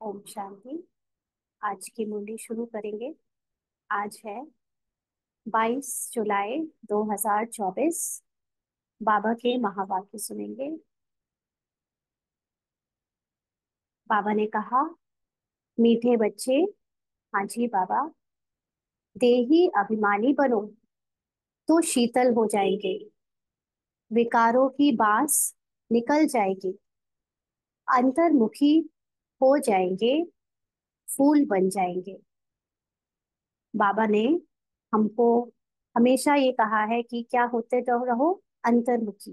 ओम शांति। आज की मुरली शुरू करेंगे। आज है 22 जुलाई 2024। बाबा के महावाक्य सुनेंगे। बाबा ने कहा, मीठे बच्चे। हाँ जी बाबा। देही अभिमानी बनो तो शीतल हो जाएंगे। विकारों की बांस निकल जाएगी। अंतर्मुखी हो जाएंगे। फूल बन जाएंगे। बाबा ने हमको हमेशा ये कहा है कि क्या होते तो रहो, अंतर्मुखी।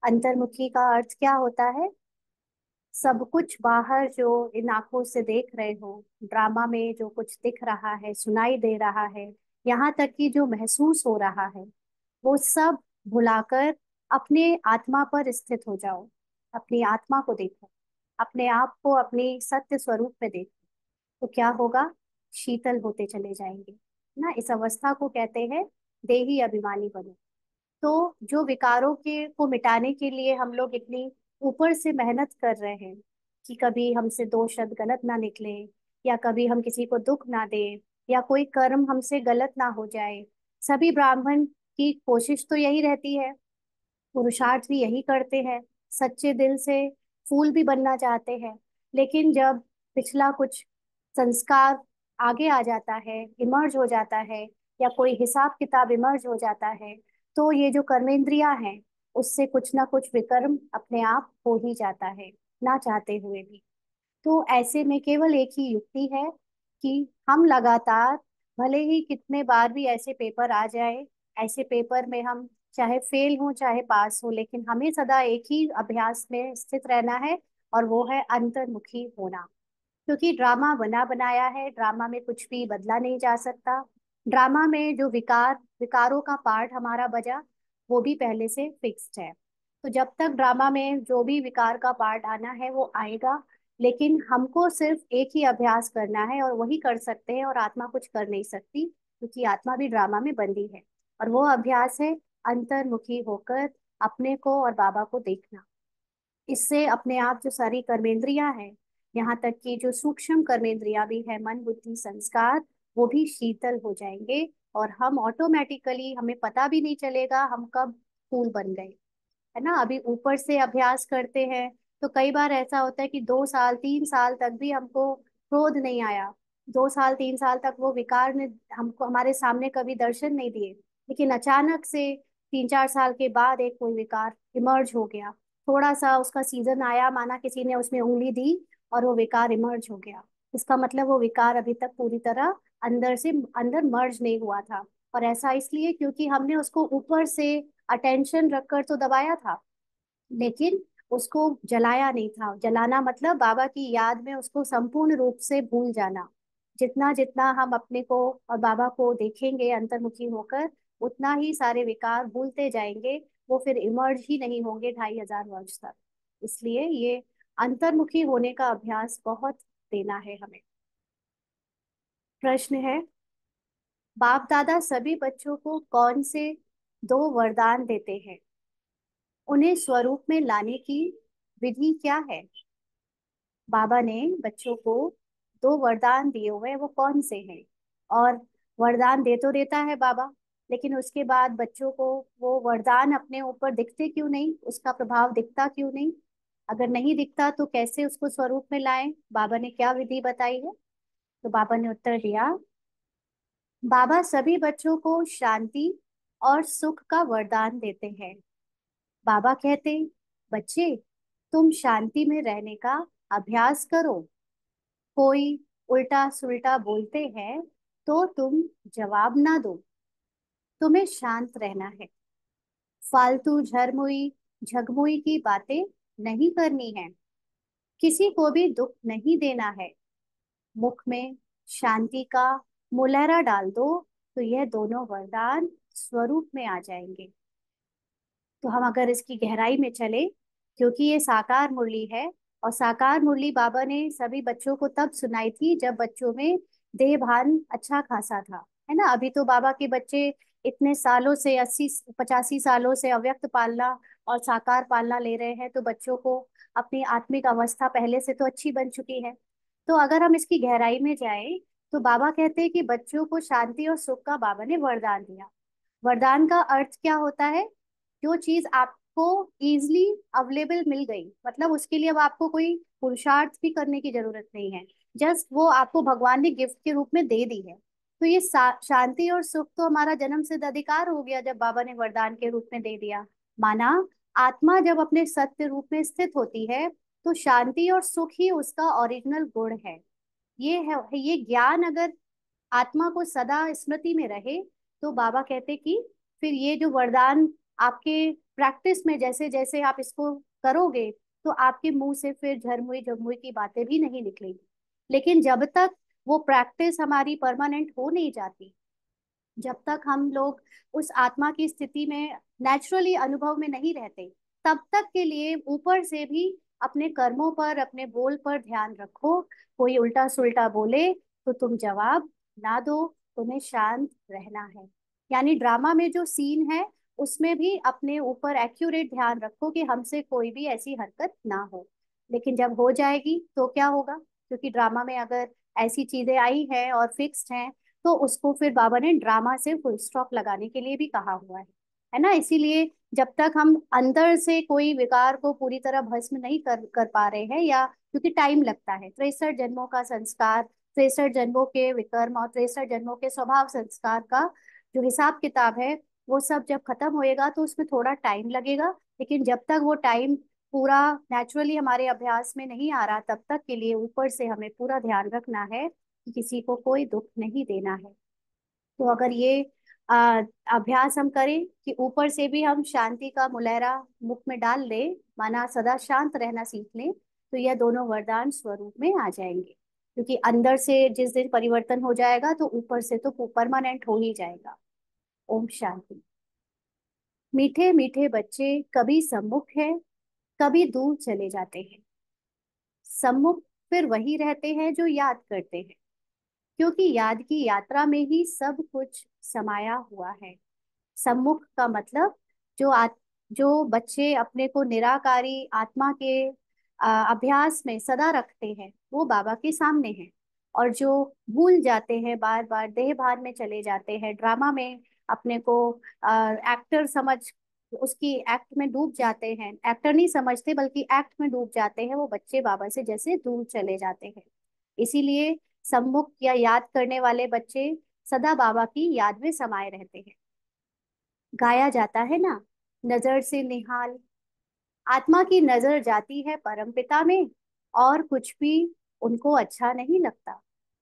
अंतर्मुखी का अर्थ क्या होता है? सब कुछ बाहर जो इन आंखों से देख रहे हो, ड्रामा में जो कुछ दिख रहा है, सुनाई दे रहा है, यहाँ तक कि जो महसूस हो रहा है, वो सब भुलाकर अपने आत्मा पर स्थित हो जाओ। अपनी आत्मा को देखो, अपने आप को अपनी सत्य स्वरूप में देखो। तो क्या होगा? शीतल होते चले जाएंगे ना। इस अवस्था को कहते हैं देही अभिमानी बनो। तो जो विकारों के को मिटाने के लिए हम लोग इतनी ऊपर से मेहनत कर रहे हैं कि कभी हमसे दो शब्द गलत ना निकले, या कभी हम किसी को दुख ना दें, या कोई कर्म हमसे गलत ना हो जाए। सभी ब्राह्मण की कोशिश तो यही रहती है, पुरुषार्थ भी यही करते हैं, सच्चे दिल से फूल भी बनना चाहते हैं। लेकिन जब पिछला कुछ संस्कार आगे आ जाता है, इमर्ज हो जाता है, या कोई हिसाब किताब इमर्ज हो जाता है, तो ये जो कर्मेंद्रियां हैं, उससे कुछ ना कुछ विकर्म अपने आप हो ही जाता है, ना चाहते हुए भी। तो ऐसे में केवल एक ही युक्ति है कि हम लगातार, भले ही कितने बार भी ऐसे पेपर आ जाए, ऐसे पेपर में हम चाहे फेल हो चाहे पास हो, लेकिन हमें सदा एक ही अभ्यास में स्थित रहना है, और वो है अंतर्मुखी होना। क्योंकि ड्रामा बना बनाया है, ड्रामा में कुछ भी बदला नहीं जा सकता। ड्रामा में जो विकारों का पार्ट हमारा बजा, वो भी पहले से फिक्स्ड है। तो जब तक ड्रामा में जो भी विकार का पार्ट आना है वो आएगा, लेकिन हमको सिर्फ एक ही अभ्यास करना है, और वही कर सकते हैं, और आत्मा कुछ कर नहीं सकती, क्योंकि आत्मा भी ड्रामा में बंदी है। और वो अभ्यास है अंतर्मुखी होकर अपने को और बाबा को देखना। इससे अपने आप जो सारी कर्मेंद्रियां हैं, यहाँ तक कि जो सूक्ष्म कर्मेंद्रियां भी है, मन बुद्धि संस्कार, वो भी शीतल हो जाएंगे। और हम ऑटोमेटिकली, हमें पता भी नहीं चलेगा हम कब फूल बन गए। है ना। अभी ऊपर से अभ्यास करते हैं तो कई बार ऐसा होता है कि 2 साल 3 साल तक भी हमको क्रोध नहीं आया। 2 साल 3 साल तक वो विकार ने हमको हमारे सामने कभी दर्शन नहीं दिए। लेकिन अचानक से 3 4 साल के बाद एक कोई विकार इमर्ज हो गया। थोड़ा सा उसका सीजन आया, माना किसी ने उसमें उंगली दी, और वो विकार इमर्ज हो गया। इसका मतलब वो विकार अभी तक पूरी तरह अंदर से अंदर मर्ज नहीं हुआ था। और ऐसा इसलिए क्योंकि हमने उसको ऊपर से अटेंशन रखकर तो दबाया था, लेकिन उसको जलाया नहीं था। जलाना मतलब बाबा की याद में उसको संपूर्ण रूप से भूल जाना। जितना जितना हम अपने को और बाबा को देखेंगे अंतर्मुखी होकर, उतना ही सारे विकार भूलते जाएंगे। वो फिर इमर्ज ही नहीं होंगे 2500 वर्ष तक। इसलिए ये अंतर्मुखी होने का अभ्यास बहुत देना है हमें। प्रश्न है, बाप दादा सभी बच्चों को कौन से 2 वरदान देते हैं? उन्हें स्वरूप में लाने की विधि क्या है? बाबा ने बच्चों को 2 वरदान दिए हुए हैं, वो कौन से हैं? और वरदान दे तो देता है बाबा, लेकिन उसके बाद बच्चों को वो वरदान अपने ऊपर दिखते क्यों नहीं, उसका प्रभाव दिखता क्यों नहीं? अगर नहीं दिखता तो कैसे उसको स्वरूप में लाएं? बाबा ने क्या विधि बताई है? तो बाबा ने उत्तर दिया, बाबा सभी बच्चों को शांति और सुख का वरदान देते हैं। बाबा कहते, बच्चे, तुम शांति में रहने का अभ्यास करो। कोई उल्टा सुल्टा बोलते हैं तो तुम जवाब ना दो। तुम्हें शांत रहना है। फालतू झरमुई झगमुई की बातें नहीं करनी है। किसी को भी दुख नहीं देना है। मुख में शांति का मुलहरा डाल दो, तो यह दोनों वरदान स्वरूप में आ जाएंगे। तो हम अगर इसकी गहराई में चले, क्योंकि ये साकार मुरली है, और साकार मुरली बाबा ने सभी बच्चों को तब सुनाई थी जब बच्चों में देह भान अच्छा खासा था। है ना। अभी तो बाबा के बच्चे इतने सालों से, 80 85 सालों से अव्यक्त पालना और साकार पालना ले रहे हैं, तो बच्चों को अपनी आत्मिक अवस्था पहले से तो अच्छी बन चुकी है। तो अगर हम इसकी गहराई में जाएं, तो बाबा कहते हैं कि बच्चों को शांति और सुख का बाबा ने वरदान दिया। वरदान का अर्थ क्या होता है? जो चीज आपको इजली अवेलेबल मिल गई, मतलब उसके लिए अब आपको कोई पुरुषार्थ भी करने की जरूरत नहीं है। जस्ट वो आपको भगवान ने गिफ्ट के रूप में दे दी है। तो ये शांति और सुख तो हमारा जन्म सिद्ध अधिकार हो गया जब बाबा ने वरदान के रूप में दे दिया। माना, आत्मा जब अपने सत्य रूप में स्थित होती है, तो शांति और सुख ही उसका ओरिजिनल गुण है। ये ज्ञान अगर आत्मा को सदा स्मृति में रहे, तो बाबा कहते कि फिर ये जो वरदान आपके प्रैक्टिस में जैसे जैसे आप इसको करोगे, तो आपके मुंह से फिर झरमुई झगमुई की बातें भी नहीं निकलेगी। लेकिन जब तक वो प्रैक्टिस हमारी परमानेंट हो नहीं जाती, जब तक हम लोग उस आत्मा की स्थिति में नेचुरली अनुभव में नहीं रहते, तब तक के लिए ऊपर से भी अपने कर्मों पर, अपने बोल पर ध्यान रखो। कोई उल्टा सुल्टा बोले तो तुम जवाब ना दो, तुम्हें शांत रहना है। यानी ड्रामा में जो सीन है, उसमें भी अपने ऊपर एक्यूरेट ध्यान रखो कि हमसे कोई भी ऐसी हरकत ना हो। लेकिन जब हो जाएगी तो क्या होगा? क्योंकि ड्रामा में अगर ऐसी चीजें आई हैं और फिक्स्ड हैं, तो उसको फिर बाबा ने ड्रामा से फुल स्टॉप लगाने के लिए भी कहा हुआ है ना। इसीलिए जब तक हम अंदर से कोई विकार को पूरी तरह भस्म नहीं कर पा रहे हैं, या क्योंकि टाइम लगता है, 63 जन्मों का संस्कार, 63 जन्मों के विकर्म और 63 जन्मों के स्वभाव संस्कार का जो हिसाब किताब है, वो सब जब खत्म होएगा तो उसमें थोड़ा टाइम लगेगा। लेकिन जब तक वो टाइम पूरा नेचुरली हमारे अभ्यास में नहीं आ रहा, तब तक के लिए ऊपर से हमें पूरा ध्यान रखना है कि किसी को कोई दुख नहीं देना है। तो अगर ये आ, अभ्यास हम करें कि ऊपर से भी हम शांति का मुलहरा मुख में डाल ले, माना सदा शांत रहना सीख लें, तो यह दोनों वरदान स्वरूप में आ जाएंगे। क्योंकि अंदर से जिस दिन परिवर्तन हो जाएगा, तो ऊपर से तो परमानेंट हो ही जाएगा। ओम शांति। मीठे मीठे बच्चे कभी सम्मुख है, कभी दूर चले जाते हैं। सम्मुख फिर वही रहते हैं जो याद करते हैं, क्योंकि याद की यात्रा में ही सब कुछ समाया हुआ है। सम्मुख का मतलब जो बच्चे अपने को निराकारी आत्मा के अभ्यास में सदा रखते हैं, वो बाबा के सामने हैं। और जो भूल जाते हैं, बार बार देह भान में चले जाते हैं, ड्रामा में अपने को एक्टर समझ उसकी एक्ट में डूब जाते हैं, एक्टर नहीं समझते बल्कि एक्ट में डूब जाते हैं, वो बच्चे बाबा से जैसे दूर चले जाते हैं। इसीलिए सम्मुख या याद करने वाले बच्चे सदा बाबा की याद में समाये रहते हैं। गाया जाता है ना, नजर से निहाल, आत्मा की नजर जाती है परमपिता में, और कुछ भी उनको अच्छा नहीं लगता।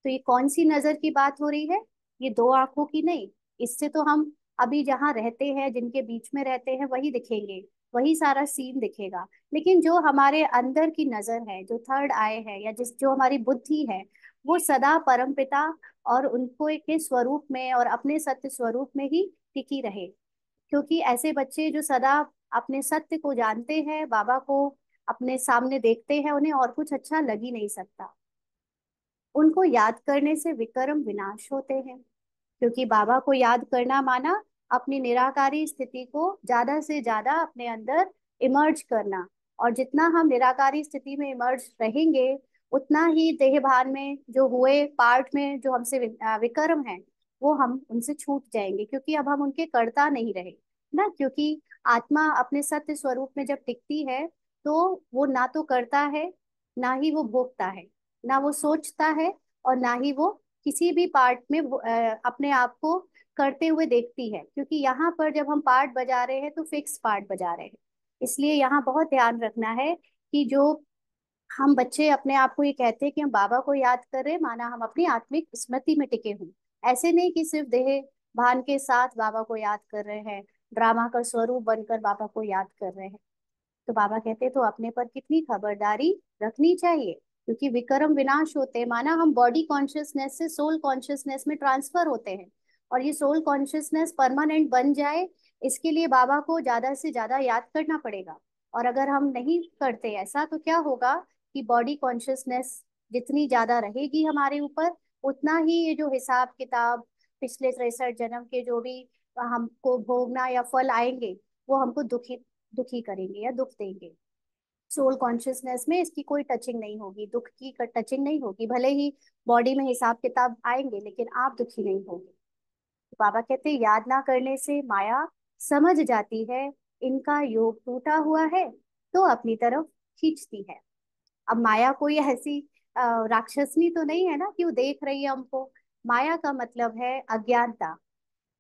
तो ये कौन सी नजर की बात हो रही है? ये दो आंखों की नहीं। इससे तो हम अभी जहाँ रहते हैं, जिनके बीच में रहते हैं, वही दिखेंगे, वही सारा सीन दिखेगा। लेकिन जो हमारे अंदर की नजर है, जो थर्ड आई है, या जो हमारी बुद्धि है, वो सदा परमपिता और उनको के स्वरूप में और अपने सत्य स्वरूप में ही टिकी रहे। क्योंकि ऐसे बच्चे जो सदा अपने सत्य को जानते हैं, बाबा को अपने सामने देखते हैं, उन्हें और कुछ अच्छा लग ही नहीं सकता। उनको याद करने से विकर्म विनाश होते हैं। क्योंकि बाबा को याद करना माना अपनी निराकारी स्थिति को ज्यादा से ज्यादा अपने अंदर इमर्ज करना। और जितना हम निराकारी स्थिति में इमर्ज रहेंगे, उतना ही देह भान में जो हुए पार्ट में जो हमसे विकर्म है, वो हम उनसे छूट जाएंगे, क्योंकि अब हम उनके कर्ता नहीं रहे ना। क्योंकि आत्मा अपने सत्य स्वरूप में जब टिकती है, तो वो ना तो करता है, ना ही वो भोगता है, ना वो सोचता है, और ना ही वो किसी भी पार्ट में अपने आप को करते हुए देखती है। क्योंकि यहाँ पर जब हम पार्ट बजा रहे हैं, तो फिक्स पार्ट बजा रहे हैं। इसलिए यहाँ बहुत ध्यान रखना है कि जो हम बच्चे अपने आप को ये कहते हैं कि हम बाबा को याद कर रहे हैं, माना हम अपनी आत्मिक स्मृति में टिके हुए। ऐसे नहीं कि सिर्फ देह भान के साथ बाबा को याद कर रहे हैं, ड्रामा का स्वरूप बनकर बाबा को याद कर रहे हैं। तो बाबा कहते तो अपने पर कितनी खबरदारी रखनी चाहिए। क्योंकि विक्रम विनाश होते हैं, माना हम बॉडी कॉन्शियसनेस से सोल कॉन्शियसनेस में ट्रांसफर होते हैं। और ये सोल कॉन्शियसनेस परमानेंट बन जाए, इसके लिए बाबा को ज्यादा से ज्यादा याद करना पड़ेगा। और अगर हम नहीं करते ऐसा, तो क्या होगा कि बॉडी कॉन्शियसनेस जितनी ज्यादा रहेगी हमारे ऊपर, उतना ही ये जो हिसाब किताब पिछले 63 जन्म के जो भी हमको भोगना या फल आएंगे, वो हमको दुखी दुखी करेंगे या दुख देंगे। सोल कॉन्शियसनेस में इसकी कोई टचिंग नहीं होगी, दुख की टचिंग नहीं होगी। भले ही बॉडी में हिसाब किताब आएंगे लेकिन आप दुखी नहीं होंगे। बाबा कहते हैं याद ना करने से माया समझ जाती है इनका योग टूटा हुआ है, तो अपनी तरफ खींचती है। अब माया कोई ऐसी राक्षसनी तो नहीं है ना कि वो देख रही है हमको। माया का मतलब है अज्ञानता।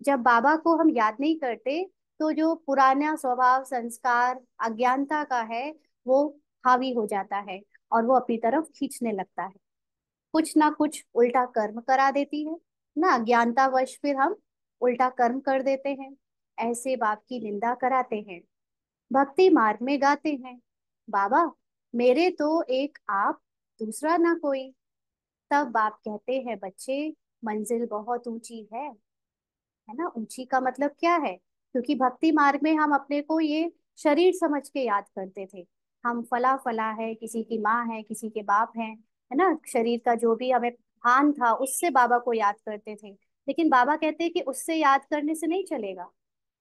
जब बाबा को हम याद नहीं करते तो जो पुराना स्वभाव संस्कार अज्ञानता का है वो हावी हो जाता है और वो अपनी तरफ खींचने लगता है। कुछ ना कुछ उल्टा कर्म करा देती है ना, अज्ञानतावश फिर हम उल्टा कर्म कर देते हैं। ऐसे बाप की निंदा कराते हैं, भक्ति मार्ग में गाते हैं, बाबा मेरे तो एक आप, दूसरा ना कोई। तब बाप कहते हैं बच्चे मंजिल बहुत ऊंची है ना। ऊंची का मतलब क्या है? क्योंकि भक्ति मार्ग में हम अपने को ये शरीर समझ के याद करते थे। हम फला फला है, किसी की माँ है, किसी के बाप हैं, है ना। शरीर का जो भी हमें भान था उससे बाबा को याद करते थे। लेकिन बाबा कहते हैं कि उससे याद करने से नहीं चलेगा।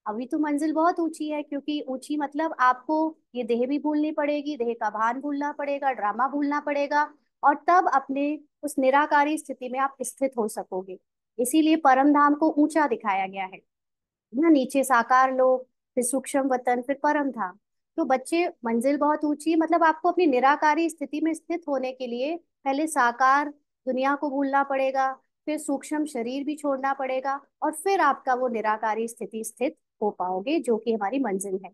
अभी तो मंजिल बहुत ऊंची है, क्योंकि ऊंची मतलब आपको ये देह भी भूलनी पड़ेगी, देह का भान भूलना पड़ेगा, ड्रामा भूलना पड़ेगा, और तब अपने उस निराकारी स्थिति में आप स्थित हो सकोगे। इसीलिए परम धाम को ऊंचा दिखाया गया है ना। नीचे साकार लोक, फिर सूक्ष्म वतन, फिर परम धाम। तो बच्चे मंजिल बहुत ऊंची है, मतलब आपको अपनी निराकारी स्थिति में स्थित होने के लिए पहले साकार दुनिया को भूलना पड़ेगा, फिर सूक्ष्म शरीर भी छोड़ना पड़ेगा, और फिर आपका वो निराकारी स्थिति स्थित हो पाओगे, जो कि हमारी मंजिल है।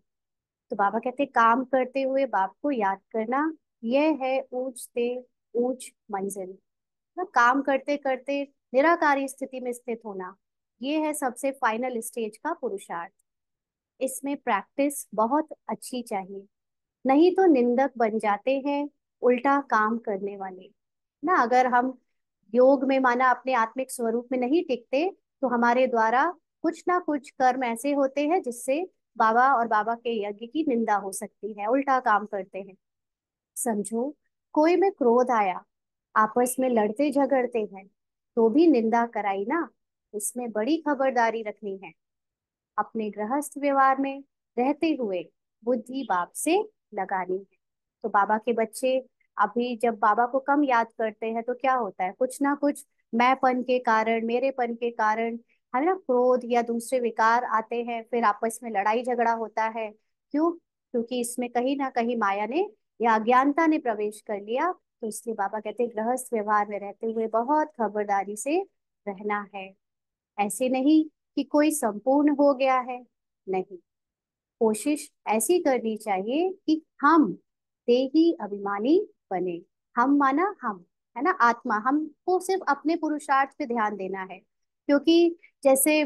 तो बाबा कहते हैं काम करते हुए बाप को याद करना, यह है ऊंच से ऊंच मंजिल ना। काम करते करते निराकारी स्थिति में स्थित होना, ये है सबसे फाइनल स्टेज का पुरुषार्थ। इसमें प्रैक्टिस बहुत अच्छी चाहिए, नहीं तो निंदक बन जाते हैं उल्टा काम करने वाले ना। अगर हम योग में माना अपने आत्मिक स्वरूप में नहीं टिकते तो हमारे द्वारा कुछ ना कुछ कर्म ऐसे होते हैं जिससे बाबा और बाबा के यज्ञ की निंदा हो सकती है, उल्टा काम करते हैं। समझो कोई में क्रोध आया, आपस में लड़ते झगड़ते हैं, तो भी निंदा कराई ना। इसमें बड़ी खबरदारी रखनी है। अपने गृहस्थ व्यवहार में रहते हुए बुद्धि बाप से लगानी है। तो बाबा के बच्चे अभी जब बाबा को कम याद करते हैं तो क्या होता है, कुछ ना कुछ मैंपन के कारण, मेरेपन के कारण हमें ना क्रोध या दूसरे विकार आते हैं, फिर आपस में लड़ाई झगड़ा होता है। क्यों? क्योंकि इसमें कहीं ना कहीं माया ने या अज्ञानता ने प्रवेश कर लिया। तो इसलिए बाबा कहते हैं गृहस्थ व्यवहार में रहते हुए बहुत खबरदारी से रहना है। ऐसे नहीं कि कोई संपूर्ण हो गया है, नहीं। कोशिश ऐसी करनी चाहिए कि हम देही अभिमानी बने। हम माना हम, है ना, आत्मा। हमको सिर्फ अपने पुरुषार्थ पे ध्यान देना है। क्योंकि जैसे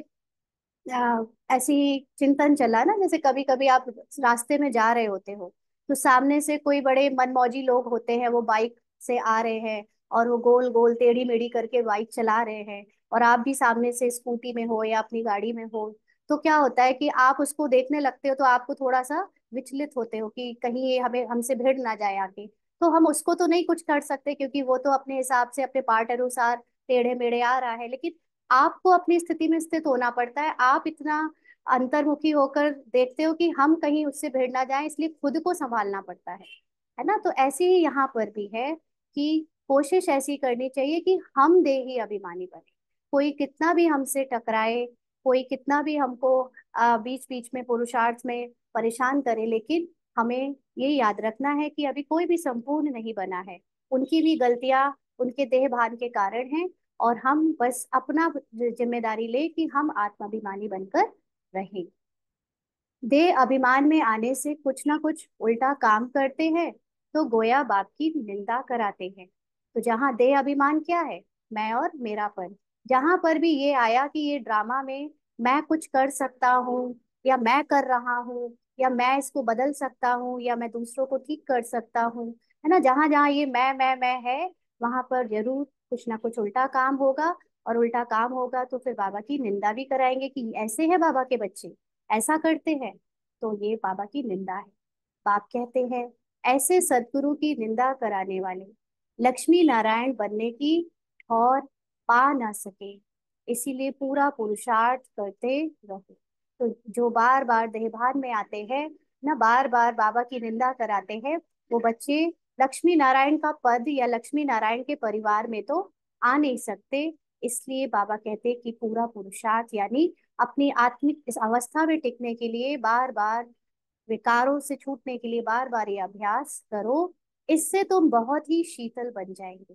ऐसी ही चिंतन चला ना, जैसे कभी कभी आप रास्ते में जा रहे होते हो तो सामने से कोई बड़े मनमौजी लोग होते हैं, वो बाइक से आ रहे हैं और वो गोल गोल टेढ़ी मेढ़ी करके बाइक चला रहे हैं, और आप भी सामने से स्कूटी में हो या अपनी गाड़ी में हो। तो क्या होता है कि आप उसको देखने लगते हो तो आपको थोड़ा सा विचलित होते हो कि कहीं ये हमें हमसे भिड़ ना जाए आके। तो हम उसको तो नहीं कुछ कर सकते क्योंकि वो तो अपने हिसाब से अपने पार्ट अनुसार टेढ़े मेढ़े आ रहा है, लेकिन आपको अपनी स्थिति में स्थित होना पड़ता है। आप इतना अंतर्मुखी होकर देखते हो कि हम कहीं उससे भिड़ ना जाए, इसलिए खुद को संभालना पड़ता है ना। तो ऐसे ही यहाँ पर भी है कि कोशिश ऐसी करनी चाहिए कि हम देही अभिमानी बने। कोई कितना भी हमसे टकराए, कोई कितना भी हमको बीच बीच में पुरुषार्थ में परेशान करे, लेकिन हमें ये याद रखना है कि अभी कोई भी संपूर्ण नहीं बना है। उनकी भी गलतियां उनके देह भान के कारण हैं, और हम बस अपना जिम्मेदारी ले कि हम आत्माभिमानी बनकर रहें। देह अभिमान में आने से कुछ ना कुछ उल्टा काम करते हैं तो गोया बाप की निंदा कराते हैं। तो जहाँ देह अभिमान क्या है, मैं और मेरापन, जहां पर भी ये आया कि ये ड्रामा में मैं कुछ कर सकता हूँ, या मैं कर रहा हूँ, या मैं इसको बदल सकता हूँ, या मैं दूसरों को ठीक कर सकता हूँ, है ना, जहां जहां ये मैं है, वहां पर जरूर कुछ ना कुछ उल्टा काम होगा। और उल्टा काम होगा तो फिर बाबा की निंदा भी कराएंगे कि ऐसे है बाबा के बच्चे, ऐसा करते हैं। तो ये बाबा की निंदा है। बाप कहते हैं ऐसे सदगुरु की निंदा कराने वाले लक्ष्मी नारायण बनने की ठौर पा ना सके, इसीलिए पूरा पुरुषार्थ करते रहो। तो जो बार बार देहभान में आते हैं ना, बार बार बाबा की निंदा कराते हैं, वो बच्चे लक्ष्मी नारायण का पद या लक्ष्मी नारायण के परिवार में तो आ नहीं सकते। इसलिए बाबा कहते कि पूरा पुरुषार्थ यानी अपनी आत्मिक इस अवस्था में टिकने के लिए बार बार, विकारों से छूटने के लिए बार बार ये अभ्यास करो। इससे तुम बहुत ही शीतल बन जाएंगे।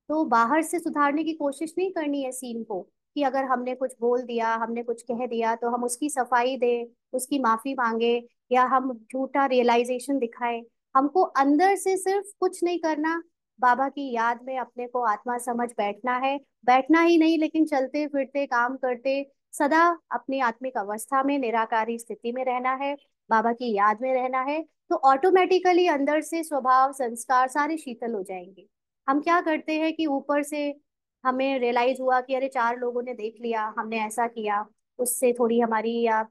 तो बाहर से सुधारने की कोशिश नहीं करनी है सीन को, कि अगर हमने कुछ बोल दिया, हमने कुछ कह दिया तो हम उसकी सफाई दें, उसकी माफी मांगे, या हम झूठा रियलाइजेशन दिखाएं। हमको अंदर से सिर्फ कुछ नहीं करना, बाबा की याद में अपने को आत्मा समझ बैठना है। बैठना ही नहीं, लेकिन चलते फिरते काम करते सदा अपनी आत्मिक अवस्था में निराकारी स्थिति में रहना है, बाबा की याद में रहना है। तो ऑटोमेटिकली अंदर से स्वभाव संस्कार सारे शीतल हो जाएंगे। हम क्या करते हैं कि ऊपर से हमें रियलाइज हुआ कि अरे चार लोगों ने देख लिया हमने ऐसा किया, उससे थोड़ी हमारी या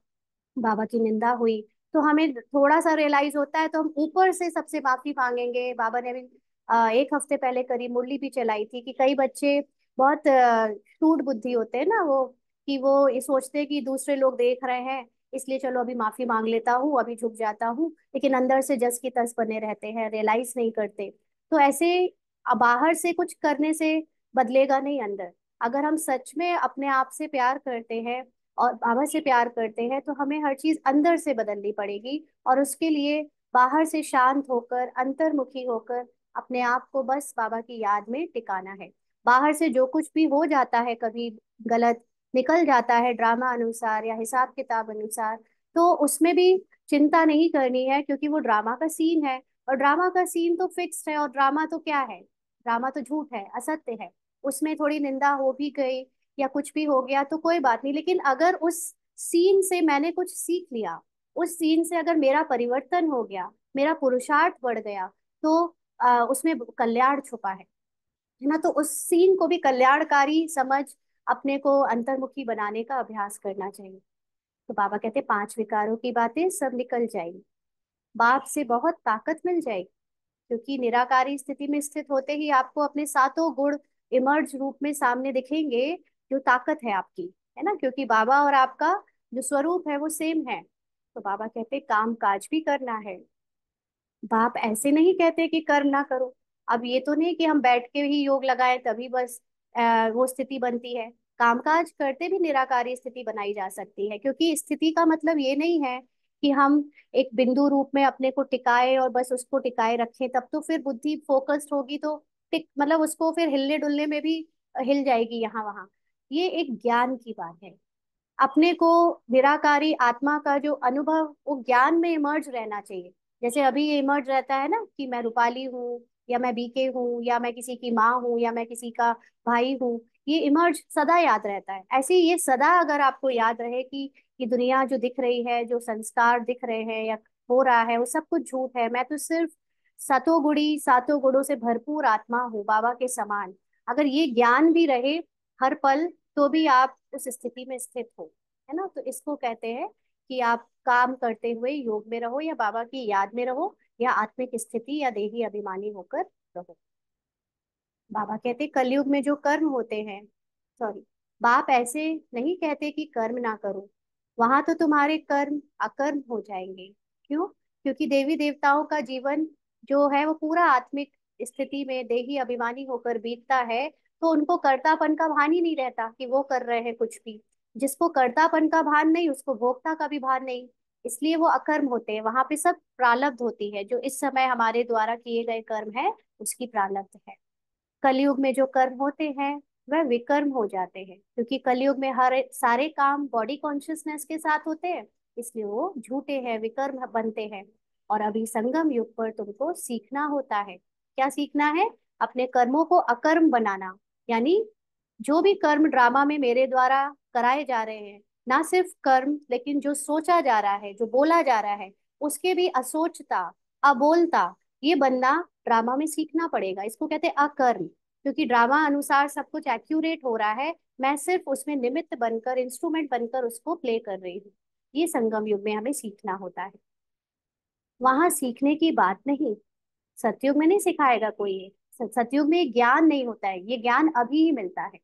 बाबा की निंदा हुई, तो हमें थोड़ा सा रियलाइज होता है तो हम ऊपर से सबसे माफी मांगेंगे। बाबा ने अभी एक हफ्ते पहले करी मुरली भी चलाई थी कि कई बच्चे बहुत टूट बुद्धि होते हैं ना वो, कि वो ये सोचते हैं कि दूसरे लोग देख रहे हैं इसलिए चलो अभी माफी मांग लेता हूँ, अभी झुक जाता हूँ, लेकिन अंदर से जस की तस बने रहते हैं, रियलाइज नहीं करते। तो ऐसे बाहर से कुछ करने से बदलेगा नहीं अंदर। अगर हम सच में अपने आप से प्यार करते हैं और बाबा से प्यार करते हैं तो हमें हर चीज अंदर से बदलनी पड़ेगी, और उसके लिए बाहर से शांत होकर अंतर्मुखी होकर अपने आप को बस बाबा की याद में टिकाना है। बाहर से जो कुछ भी हो जाता है, कभी गलत निकल जाता है ड्रामा अनुसार या हिसाब किताब अनुसार, तो उसमें भी चिंता नहीं करनी है, क्योंकि वो ड्रामा का सीन है। और ड्रामा का सीन तो फिक्स्ड है, और ड्रामा तो क्या है, ड्रामा तो झूठ है, असत्य है। उसमें थोड़ी निंदा हो भी गई या कुछ भी हो गया तो कोई बात नहीं, लेकिन अगर उस सीन से मैंने कुछ सीख लिया, उस सीन से अगर मेरा परिवर्तन हो गया, मेरा पुरुषार्थ बढ़ गया, तो उसमें कल्याण छुपा है ना। तो उस सीन को भी कल्याणकारी समझ अपने को अंतर्मुखी बनाने का अभ्यास करना चाहिए। तो बाबा कहते पांच विकारों की बातें सब निकल जाएगी, बाप से बहुत ताकत मिल जाएगी। क्योंकि निराकारी स्थिति में स्थित होते ही आपको अपने सातों गुण इमर्ज रूप में सामने दिखेंगे, जो ताकत है आपकी, है ना। क्योंकि बाबा और आपका जो स्वरूप है वो सेम है। तो बाबा कहते काम काज भी करना है। बाप ऐसे नहीं कहते कि कर्म ना करो। अब ये तो नहीं कि हम बैठ के ही योग लगाए तभी बस वो स्थिति बनती है। कामकाज करते भी निराकारी स्थिति बनाई जा सकती है, क्योंकि स्थिति का मतलब ये नहीं है कि हम एक बिंदु रूप में अपने को टिकाए और बस उसको टिकाए रखें, तब तो फिर बुद्धि फोकस्ड होगी तो टिक मतलब उसको फिर हिलने डुलने में भी हिल जाएगी यहाँ वहां। ये एक ज्ञान की बात है। अपने को निराकारी आत्मा का जो अनुभव वो ज्ञान में इमर्ज रहना चाहिए। जैसे अभी ये इमर्ज रहता है ना कि मैं रूपाली हूँ, या मैं बीके हूँ, या मैं किसी की माँ हूँ, या मैं किसी का भाई हूँ। ये इमर्ज सदा याद रहता है। ऐसे ही ये सदा अगर आपको याद रहे कि ये दुनिया जो दिख रही है, जो संस्कार दिख रहे हैं या हो रहा है, वो सब कुछ झूठ है, मैं तो सिर्फ सतोगुणी सातों गुणों से भरपूर आत्मा हूँ बाबा के समान। अगर ये ज्ञान भी रहे हर पल, तो भी आप उस स्थिति में स्थित हो, है ना। तो इसको कहते हैं कि आप काम करते हुए योग में रहो, या बाबा की याद में रहो, या आत्मिक स्थिति या देही अभिमानी होकर रहो। बाबा कहते कलयुग में जो कर्म होते हैं, सॉरी, बाप ऐसे नहीं कहते कि कर्म ना करो, वहां तो तुम्हारे कर्म अकर्म हो जाएंगे। क्यों? क्योंकि देवी देवताओं का जीवन जो है वो पूरा आत्मिक स्थिति में देही अभिमानी होकर बीतता है। तो उनको कर्तापन का भान ही नहीं रहता कि वो कर रहे हैं कुछ भी। जिसको कर्तापन का भान नहीं, उसको भोक्ता का भी भान नहीं, इसलिए वो अकर्म होते हैं। वहां पे सब प्रारब्ध होती है, जो इस समय हमारे द्वारा किए गए कर्म है उसकी प्रारब्ध है। कलयुग में जो कर्म होते हैं वह विकर्म हो जाते हैं, क्योंकि कलयुग में हर सारे काम बॉडी कॉन्शियसनेस के साथ होते हैं, इसलिए वो झूठे हैं, विकर्म बनते हैं। और अभी संगम युग पर तुमको सीखना होता है। क्या सीखना है? अपने कर्मों को अकर्म बनाना। यानी जो भी कर्म ड्रामा में मेरे द्वारा कराए जा रहे हैं, ना सिर्फ कर्म, लेकिन जो सोचा जा रहा है, जो बोला जा रहा है, उसके भी असोचता, अबोलता, ये बनना ड्रामा में सीखना पड़ेगा। इसको कहते हैं अकर्म। क्योंकि ड्रामा अनुसार सब कुछ एक्यूरेट हो रहा है, मैं सिर्फ उसमें निमित्त बनकर, इंस्ट्रूमेंट बनकर उसको प्ले कर रही हूँ। ये संगम युग में हमें सीखना होता है। वहां सीखने की बात नहीं, सतयुग में नहीं सिखाएगा कोई ये। सतयुग में ये ज्ञान नहीं होता है, ये ज्ञान अभी ही मिलता है।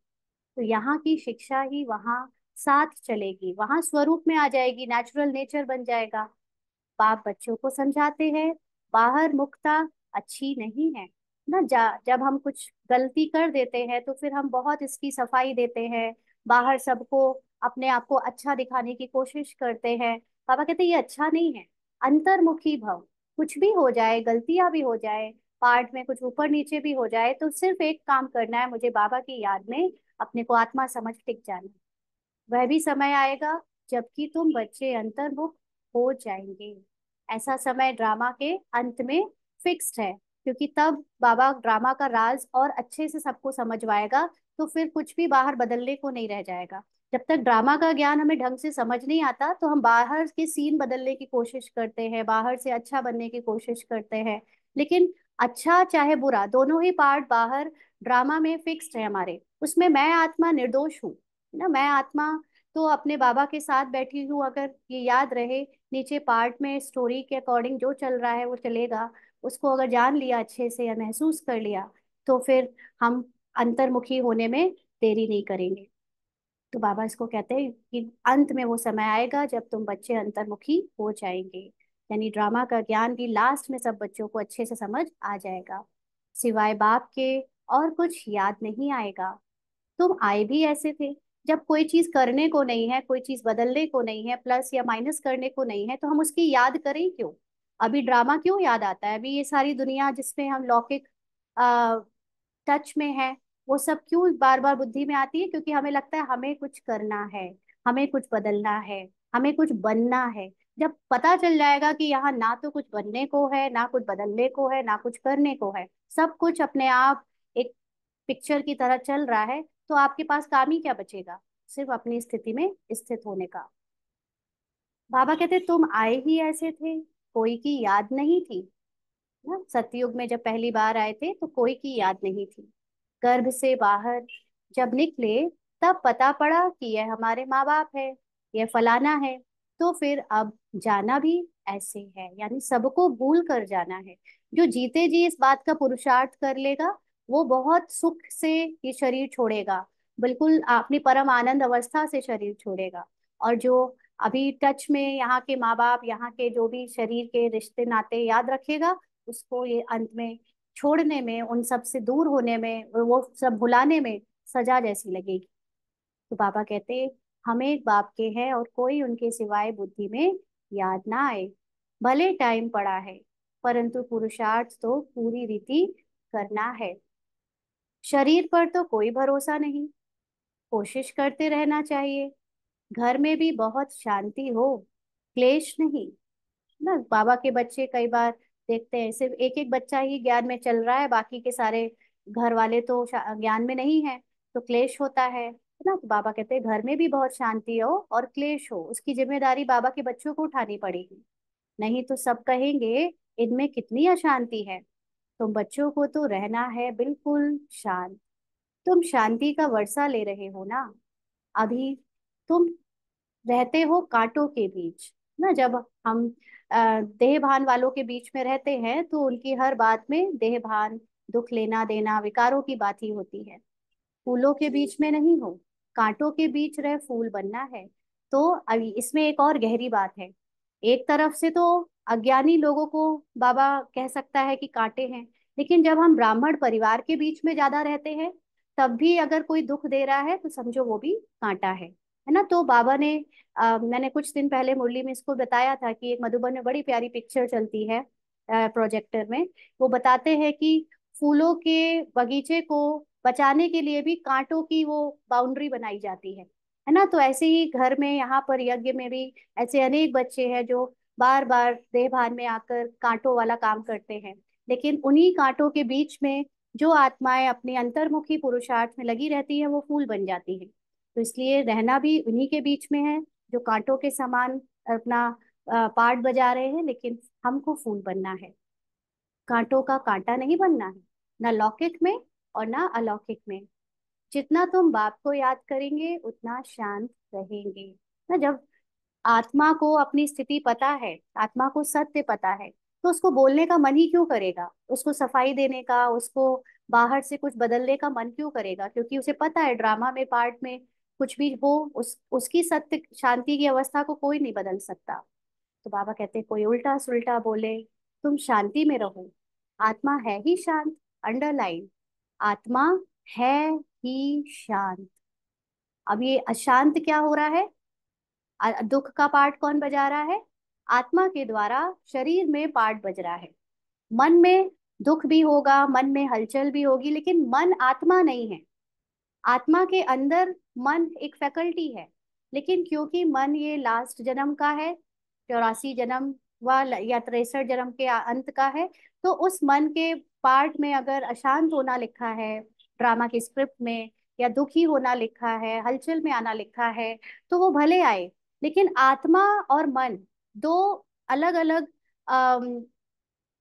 तो यहाँ की शिक्षा ही वहाँ साथ चलेगी, वहां स्वरूप में आ जाएगी, नेचुरल नेचर बन जाएगा। बाप बच्चों को समझाते हैं बाहर मुखता अच्छी नहीं है ना। जब हम कुछ गलती कर देते हैं तो फिर हम बहुत इसकी सफाई देते हैं, बाहर सबको अपने आप को अच्छा दिखाने की कोशिश करते हैं। पापा कहते हैं ये अच्छा नहीं है। अंतर्मुखी भव। कुछ भी हो जाए, गलतियां भी हो जाए, पार्ट में कुछ ऊपर नीचे भी हो जाए, तो सिर्फ एक काम करना है, मुझे बाबा की याद में अपने को आत्मा समझ टिक जाना। वह भी समय आएगा जबकि तुम बच्चे अंतर्मुख हो जाएंगे। ऐसा समय ड्रामा के अंत में फिक्स्ड है, क्योंकि तब बाबा ड्रामा का राज और अच्छे से सबको समझवाएगा। तो फिर कुछ भी बाहर बदलने को नहीं रह जाएगा। जब तक ड्रामा का ज्ञान हमें ढंग से समझ नहीं आता तो हम बाहर के सीन बदलने की कोशिश करते हैं, बाहर से अच्छा बनने की कोशिश करते हैं। लेकिन अच्छा चाहे बुरा, दोनों ही पार्ट बाहर ड्रामा में फिक्स्ड है हमारे। उसमें मैं आत्मा निर्दोष हूँ, है ना। मैं आत्मा तो अपने बाबा के साथ बैठी हूँ, अगर ये याद रहे, नीचे पार्ट में स्टोरी के अकॉर्डिंग जो चल रहा है वो चलेगा। उसको अगर जान लिया अच्छे से या महसूस कर लिया, तो फिर हम अंतर्मुखी होने में देरी नहीं करेंगे। तो बाबा इसको कहते हैं कि अंत में वो समय आएगा जब तुम बच्चे अंतर्मुखी हो जाएंगे, यानी ड्रामा का ज्ञान भी लास्ट में सब बच्चों को अच्छे से समझ आ जाएगा। सिवाय बाप के और कुछ याद नहीं आएगा। तुम आए भी ऐसे थे, जब कोई चीज करने को नहीं है, कोई चीज बदलने को नहीं है, प्लस या माइनस करने को नहीं है, तो हम उसकी याद करें क्यों? अभी ड्रामा क्यों याद आता है? अभी ये सारी दुनिया जिसमें हम लौकिक टच में है, वो सब क्यों बार बार बुद्धि में आती है? क्योंकि हमें लगता है हमें कुछ करना है, हमें कुछ बदलना है, हमें कुछ बनना है। जब पता चल जाएगा कि यहाँ ना तो कुछ बनने को है, ना कुछ बदलने को है, ना कुछ करने को है, सब कुछ अपने आप एक पिक्चर की तरह चल रहा है, तो आपके पास काम ही क्या बचेगा? सिर्फ अपनी स्थिति में स्थित होने का। बाबा कहते तुम आए ही ऐसे थे, कोई की याद नहीं थी ना। सतयुग में जब पहली बार आए थे तो कोई की याद नहीं थी। गर्भ से बाहर जब निकले तब पता पड़ा कि यह हमारे माँ बाप है, यह फलाना है। तो फिर अब जाना भी ऐसे है, यानी सबको भूल कर जाना है। जो जीते जी इस बात का पुरुषार्थ कर लेगा, वो बहुत सुख से ये शरीर छोड़ेगा, बिल्कुल अपनी परम आनंद अवस्था से शरीर छोड़ेगा। और जो अभी टच में यहाँ के माँ बाप, यहाँ के जो भी शरीर के रिश्ते नाते याद रखेगा, उसको ये अंत में छोड़ने में, उन सब से दूर होने में, वो सब भुलाने में सजा जैसी लगेगी। तो बाबा कहते हमें एक बाप के हैं और कोई उनके सिवाय बुद्धि में याद ना आए। भले टाइम पड़ा है, परंतु पुरुषार्थ तो पूरी रीति करना है। शरीर पर तो कोई भरोसा नहीं, कोशिश करते रहना चाहिए। घर में भी बहुत शांति हो, क्लेश नहीं ना। बाबा के बच्चे कई बार देखते हैं सिर्फ एक एक बच्चा ही ज्ञान में चल रहा है, बाकी के सारे घर वाले तो ज्ञान में नहीं है, तो क्लेश होता है ना। तो बाबा कहते हैं घर में भी बहुत शांति हो और क्लेश हो, उसकी जिम्मेदारी बाबा के बच्चों को उठानी पड़ेगी। नहीं तो सब कहेंगे इनमें कितनी अशांति है। तुम बच्चों को तो रहना है बिल्कुल शांत। तुम शांति का वर्षा ले रहे हो ना। अभी तुम रहते हो कांटों के बीच ना। जब हम देह भान वालों के बीच में रहते हैं तो उनकी हर बात में देह भान, दुख लेना देना, विकारों की बात ही होती है। फूलों के बीच में नहीं हो, कांटों के बीच रह फूल बनना है। तो अभी इसमें एक और गहरी बात है। एक तरफ से तो अज्ञानी लोगों को बाबा कह सकता है कि कांटे हैं, लेकिन जब हम ब्राह्मण परिवार के बीच में ज्यादा रहते हैं, तब भी अगर कोई दुख दे रहा है तो समझो वो भी कांटा है ना। तो बाबा ने मैंने कुछ दिन पहले मुरली में इसको बताया था कि एक मधुबन में बड़ी प्यारी पिक्चर चलती है प्रोजेक्टर में। वो बताते हैं कि फूलों के बगीचे को बचाने के लिए भी कांटों की वो बाउंड्री बनाई जाती है ना। तो ऐसे ही घर में, यहाँ पर यज्ञ में भी ऐसे अनेक बच्चे हैं जो बार बार देहभान में आकर कांटों वाला काम करते हैं। लेकिन उन्हीं कांटों के बीच में जो आत्माएं अपनी अंतर्मुखी पुरुषार्थ में लगी रहती हैं, वो फूल बन जाती हैं। तो इसलिए रहना भी उन्हीं के बीच में है जो कांटों के समान अपना पार्ट बजा रहे हैं, लेकिन हमको फूल बनना है। कांटों का कांटा नहीं बनना है, ना लौकिक में और ना अलौकिक में। जितना तुम बाप को याद करेंगे उतना शांत रहेंगे ना। जब आत्मा को अपनी स्थिति पता है, आत्मा को सत्य पता है, तो उसको बोलने का मन ही क्यों करेगा? उसको सफाई देने का, उसको बाहर से कुछ बदलने का मन क्यों करेगा? क्योंकि उसे पता है ड्रामा में, पार्ट में कुछ भी हो, उसकी सत्य शांति की अवस्था को कोई नहीं बदल सकता। तो बाबा कहते हैं कोई उल्टा सुल्टा बोले, तुम शांति में रहो। आत्मा है ही शांत। अंडरलाइन, आत्मा है ही शांत। अब ये अशांत क्या हो रहा है? दुख का पार्ट कौन बजा रहा है? आत्मा के द्वारा शरीर में पार्ट बज रहा है। मन में दुख भी होगा, मन में हलचल भी होगी, लेकिन मन आत्मा नहीं है। आत्मा के अंदर मन एक फैकल्टी है, लेकिन क्योंकि मन ये लास्ट जन्म का है, 84 जन्म या 63 जन्म के अंत का है, तो उस मन के पार्ट में अगर अशांत होना लिखा है ड्रामा की स्क्रिप्ट में, या दुखी होना लिखा है, हलचल में आना लिखा है, तो वो भले आए। लेकिन आत्मा और मन दो अलग अलग,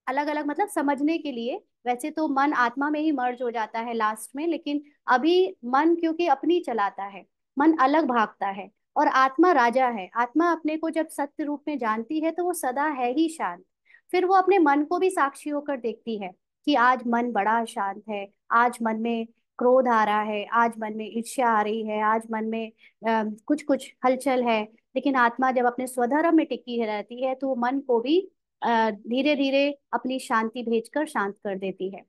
अलग अलग मतलब समझने के लिए, वैसे तो मन आत्मा में ही मर्ज हो जाता है लास्ट में, लेकिन अभी मन क्योंकि अपनी चलाता है, मन अलग भागता है। और आत्मा राजा है। आत्मा अपने को जब सत्य रूप में जानती है तो वो सदा है ही शांत। फिर वो अपने मन को भी साक्षी होकर देखती है कि आज मन बड़ा शांत है, आज मन में क्रोध आ रहा है, आज मन में ईर्ष्या आ रही है, आज मन में कुछ कुछ हलचल है। लेकिन आत्मा जब अपने स्वधर्म में टिकी रहती है तो वो मन को भी धीरे धीरे अपनी शांति भेजकर शांत कर देती है।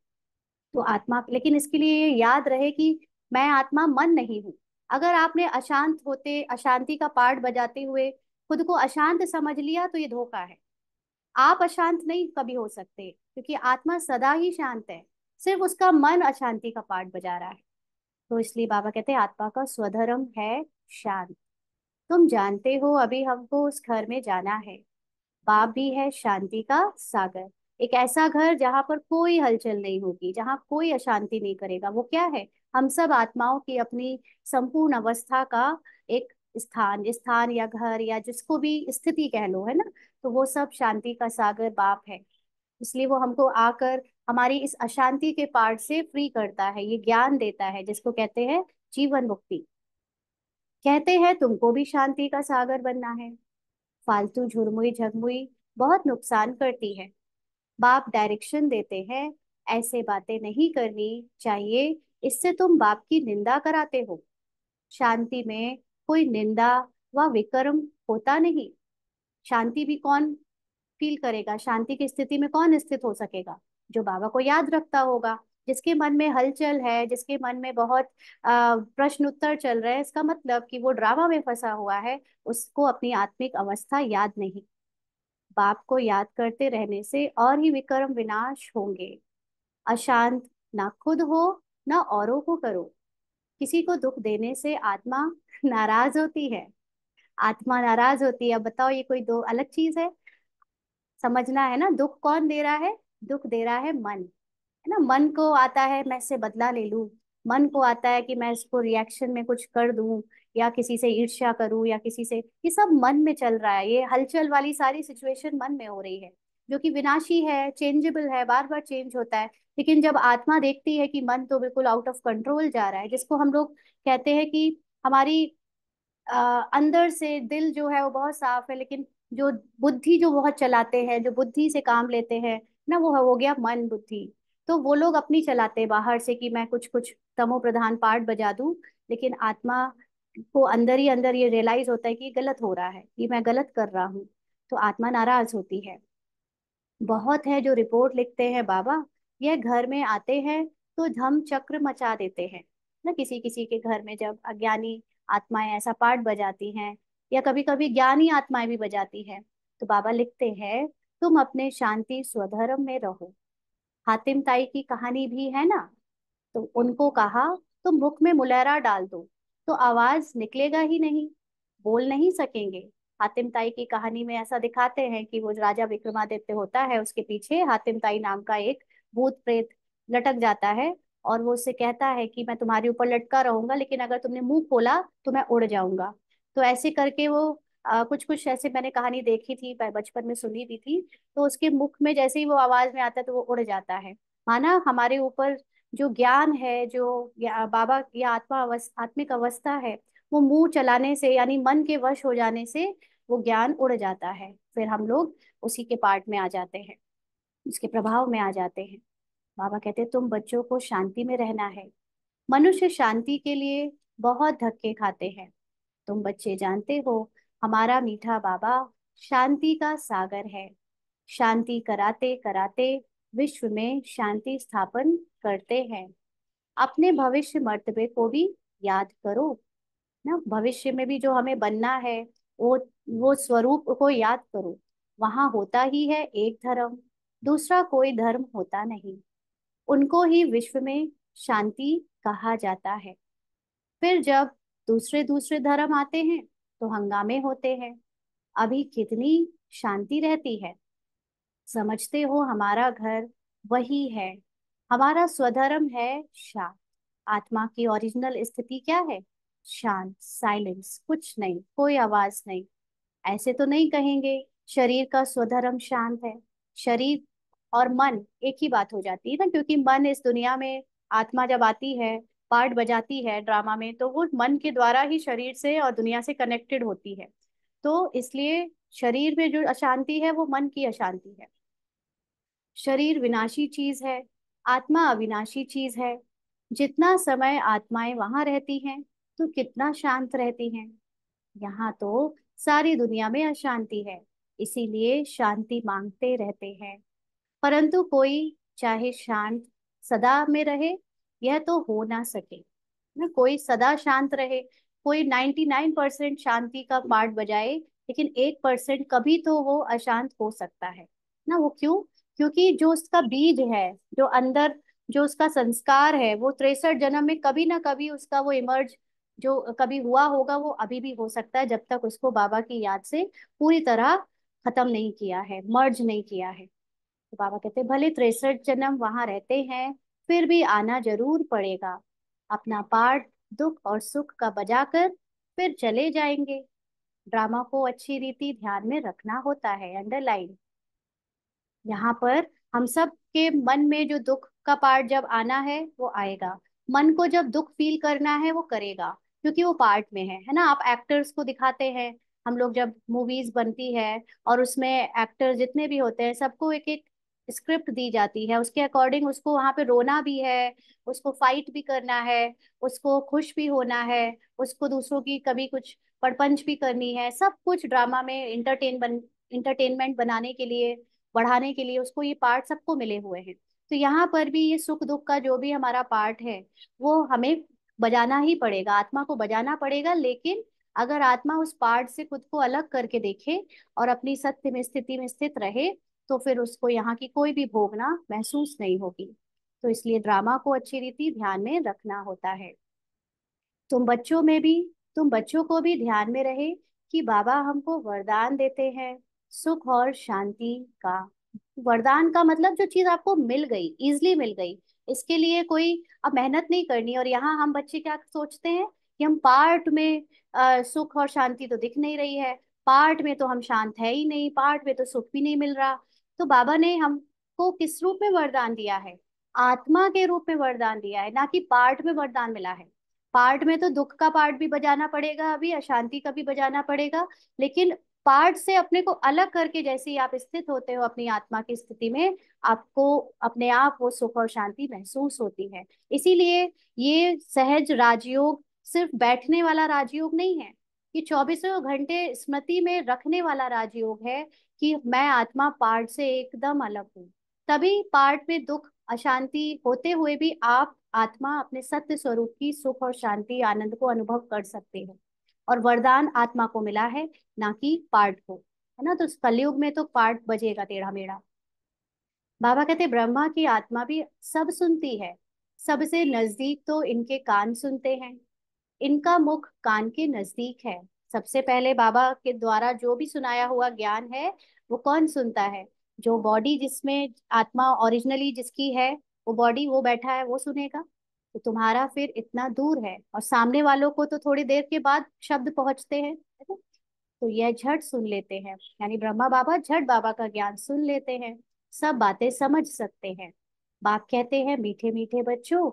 तो आत्मा, लेकिन इसके लिए ये याद रहे कि मैं आत्मा मन नहीं हूँ। अगर आपने अशांत होते, अशांति का पार्ट बजाते हुए खुद को अशांत समझ लिया तो ये धोखा है। आप अशांत नहीं कभी हो सकते, क्योंकि आत्मा सदा ही शांत है। सिर्फ उसका मन अशांति का पार्ट बजा रहा है। तो इसलिए बाबा कहते हैं आत्मा का स्वधर्म है शांत। तुम जानते हो अभी हमको उस घर में जाना है। बाप भी है शांति का सागर। एक ऐसा घर जहां पर कोई हलचल नहीं होगी, जहां कोई अशांति नहीं करेगा। वो क्या है? हम सब आत्माओं की अपनी संपूर्ण अवस्था का एक स्थान, स्थान या घर या जिसको भी स्थिति कह लो, है ना? तो वो सब शांति का सागर बाप है। इसलिए वो हमको आकर हमारी इस अशांति के पार्ट से फ्री करता है, ये ज्ञान देता है जिसको कहते हैं जीवन मुक्ति। कहते हैं तुमको भी शांति का सागर बनना है। फालतू झुरमुई झगमुई बहुत नुकसान करती है। बाप डायरेक्शन देते हैं, ऐसे बातें नहीं करनी चाहिए, इससे तुम बाप की निंदा कराते हो। शांति में कोई निंदा व विकर्म होता नहीं। शांति भी कौन फील करेगा? शांति की स्थिति में कौन स्थित हो सकेगा? जो बाबा को याद रखता होगा। जिसके मन में हलचल है, जिसके मन में बहुत प्रश्न उत्तर चल रहे हैं, इसका मतलब कि वो ड्रामा में फंसा हुआ है, उसको अपनी आत्मिक अवस्था याद नहीं। बाप को याद करते रहने से और ही विक्रम विनाश होंगे। अशांत ना खुद हो, ना औरों को करो। किसी को दुख देने से आत्मा नाराज होती है। आत्मा नाराज होती है। अब बताओ, ये कोई दो अलग चीज है? समझना है ना, दुख कौन दे रहा है? दुख दे रहा है मन, है ना? मन को आता है मैं इससे बदला ले लूं, मन को आता है कि मैं इसको रिएक्शन में कुछ कर दूं, या किसी से ईर्ष्या करूं, या किसी से, ये सब मन में चल रहा है। ये हलचल वाली सारी सिचुएशन मन में हो रही है, जो कि विनाशी है, चेंजेबल है, बार बार चेंज होता है। लेकिन जब आत्मा देखती है कि मन तो बिल्कुल आउट ऑफ कंट्रोल जा रहा है, जिसको हम लोग कहते हैं कि हमारी अंदर से दिल जो है वो बहुत साफ है, लेकिन जो बुद्धि जो बहुत चलाते हैं, जो बुद्धि से काम लेते हैं ना, वो हो गया मन बुद्धि। तो वो लोग अपनी चलाते हैं बाहर से कि मैं कुछ कुछ तमो प्रधान पार्ट बजा दूं, लेकिन आत्मा को अंदर ही अंदर ये रियलाइज होता है कि ये गलत हो रहा है, ये मैं गलत कर रहा हूँ। तो आत्मा नाराज होती है। बहुत है जो रिपोर्ट लिखते हैं बाबा, यह घर में आते हैं तो धम चक्र मचा देते हैं ना। किसी किसी के घर में जब अज्ञानी आत्माएं ऐसा पार्ट बजाती हैं, या कभी कभी ज्ञानी आत्माएं भी बजाती हैं, तो बाबा लिखते हैं तुम अपने शांति स्वधर्म में रहो। हातिम ताई की कहानी भी है ना, तो उनको कहा तुम मुख में मुलैरा डाल दो, तो आवाज निकलेगा ही नहीं, बोल नहीं सकेंगे। हातिम ताई की कहानी में ऐसा दिखाते हैं कि वो राजा विक्रमादित्य होता है, उसके पीछे हातिम ताई नाम का एक भूत प्रेत लटक जाता है, और वो उससे कहता है कि मैं तुम्हारे ऊपर लटका रहूंगा, लेकिन अगर तुमने मुंह खोला तो मैं उड़ जाऊंगा। तो ऐसे करके वो कुछ कुछ ऐसे मैंने कहानी देखी थी, बचपन में सुनी भी थी। तो उसके मुख में जैसे ही वो आवाज में आता है तो वो उड़ जाता है। माना हमारे ऊपर जो ज्ञान है, जो बाबा या आत्मिक अवस्था है, वो मुंह चलाने से यानी मन के वश हो जाने से वो ज्ञान उड़ जाता है। फिर हम लोग उसी के पार्ट में आ जाते हैं, उसके प्रभाव में आ जाते हैं। बाबा कहते हैं तुम बच्चों को शांति में रहना है। मनुष्य शांति के लिए बहुत धक्के खाते हैं। तुम बच्चे जानते हो हमारा मीठा बाबा शांति का सागर है। शांति कराते कराते विश्व में शांति स्थापन करते हैं। अपने भविष्य मर्तबे को भी याद करो ना। भविष्य में भी जो हमें बनना है, वो वो स्वरूप को याद करो। वहां होता ही है एक धर्म, दूसरा कोई धर्म होता नहीं। उनको ही विश्व में शांति कहा जाता है। फिर जब दूसरे दूसरे धर्म आते हैं तो हंगामे होते हैं। अभी कितनी शांति रहती है। समझते हो, हमारा घर वही है। हमारा स्वधर्म है शांत। आत्मा की ओरिजिनल स्थिति क्या है? शांत, साइलेंस, कुछ नहीं, कोई आवाज नहीं। ऐसे तो नहीं कहेंगे शरीर का स्वधर्म शांत है। शरीर और मन एक ही बात हो जाती है ना, क्योंकि मन इस दुनिया में, आत्मा जब आती है, पार्ट बजाती है ड्रामा में, तो वो मन के द्वारा ही शरीर से और दुनिया से कनेक्टेड होती है। तो इसलिए शरीर में जो अशांति है वो मन की अशांति है। शरीर विनाशी चीज है, आत्मा अविनाशी चीज है। जितना समय आत्माएं वहां रहती हैं तो कितना शांत रहती हैं। यहाँ तो सारी दुनिया में अशांति है, इसीलिए शांति मांगते रहते हैं। परंतु कोई चाहे शांत सदा में रहे, यह तो हो ना सके ना। कोई सदा शांत रहे, कोई 99% शांति का पार्ट बजाए, लेकिन 1% कभी तो वो अशांत हो सकता है ना। वो क्यों? क्योंकि जो उसका बीज है, जो अंदर जो उसका संस्कार है, वो 63 जन्म में कभी ना कभी उसका वो इमर्ज जो कभी हुआ होगा, वो अभी भी हो सकता है, जब तक उसको बाबा की याद से पूरी तरह खत्म नहीं किया है, मर्ज नहीं किया है। तो बाबा कहते भले 63 जन्म वहां रहते हैं, फिर भी आना जरूर पड़ेगा। अपना पार्ट दुख और सुख का बजाकर फिर चले जाएंगे। ड्रामा को अच्छी रीति ध्यान में रखना होता है, अंडरलाइन। यहाँ पर हम सब के मन में जो दुख का पार्ट जब आना है वो आएगा। मन को जब दुख फील करना है वो करेगा, क्योंकि वो पार्ट में है ना। आप एक्टर्स को दिखाते हैं, हम लोग जब मूवीज बनती है और उसमें एक्टर जितने भी होते हैं सबको एक एक स्क्रिप्ट दी जाती है, उसके अकॉर्डिंग उसको वहां पे रोना भी है, उसको फाइट भी करना है, उसको खुश भी होना है, उसको दूसरों की कभी कुछ पड़पंच भी करनी है। सब कुछ ड्रामा में इंटरटेनमेंट बनाने के लिए, बढ़ाने के लिए उसको ये पार्ट सबको मिले हुए हैं। तो यहाँ पर भी ये सुख दुख का जो भी हमारा पार्ट है वो हमें बजाना ही पड़ेगा, आत्मा को बजाना पड़ेगा। लेकिन अगर आत्मा उस पार्ट से खुद को अलग करके देखे और अपनी सत्य में स्थिति में स्थित रहे, तो फिर उसको यहाँ की कोई भी भोगना महसूस नहीं होगी। तो इसलिए ड्रामा को अच्छी रीति ध्यान में रखना होता है। तुम बच्चों में भी, तुम बच्चों को भी ध्यान में रहे कि बाबा हमको वरदान देते हैं सुख और शांति का। वरदान का मतलब जो चीज आपको मिल गई, इजली मिल गई, इसके लिए कोई अब मेहनत नहीं करनी। और यहाँ हम बच्चे क्या सोचते हैं कि हम पार्ट में सुख और शांति तो दिख नहीं रही है, पार्ट में तो हम शांत है ही नहीं, पार्ट में तो सुख भी नहीं मिल रहा। तो बाबा ने हमको किस रूप में वरदान दिया है? आत्मा के रूप में वरदान दिया है, ना कि पार्ट में वरदान मिला है। पार्ट में तो दुख का पार्ट भी बजाना पड़ेगा, अभी अशांति का भी बजाना पड़ेगा। लेकिन पार्ट से अपने को अलग करके जैसे ही आप स्थित होते हो अपनी आत्मा की स्थिति में, आपको अपने आप वो सुख और शांति महसूस होती है। इसीलिए ये सहज राजयोग सिर्फ बैठने वाला राजयोग नहीं है, ये 24 घंटे स्मृति में रखने वाला राजयोग है कि मैं आत्मा पार्ट से एकदम अलग हूँ। तभी पार्ट में दुख अशांति होते हुए भी आप आत्मा अपने सत्य स्वरूप की सुख और शांति आनंद को अनुभव कर सकते हो। और वरदान आत्मा को मिला है, ना कि पार्ट को, है ना। तो इस कलयुग में तो पार्ट बजेगा टेढ़ा मेढ़ा। बाबा कहते ब्रह्मा की आत्मा भी सब सुनती है, सबसे नजदीक तो इनके कान सुनते हैं। इनका मुख कान के नजदीक है। सबसे पहले बाबा के द्वारा जो भी सुनाया हुआ ज्ञान है वो कौन सुनता है? जो बॉडी जिसमें आत्मा ओरिजिनली जिसकी है, वो बॉडी वो बैठा है, वो सुनेगा। तो तुम्हारा फिर इतना दूर है और सामने वालों को तो थोड़ी देर के बाद शब्द पहुंचते हैं, है ना। तो यह झट सुन लेते हैं, यानी ब्रह्मा बाबा झट बाबा का ज्ञान सुन लेते हैं, सब बातें समझ सकते हैं। बाप कहते हैं मीठे मीठे बच्चों।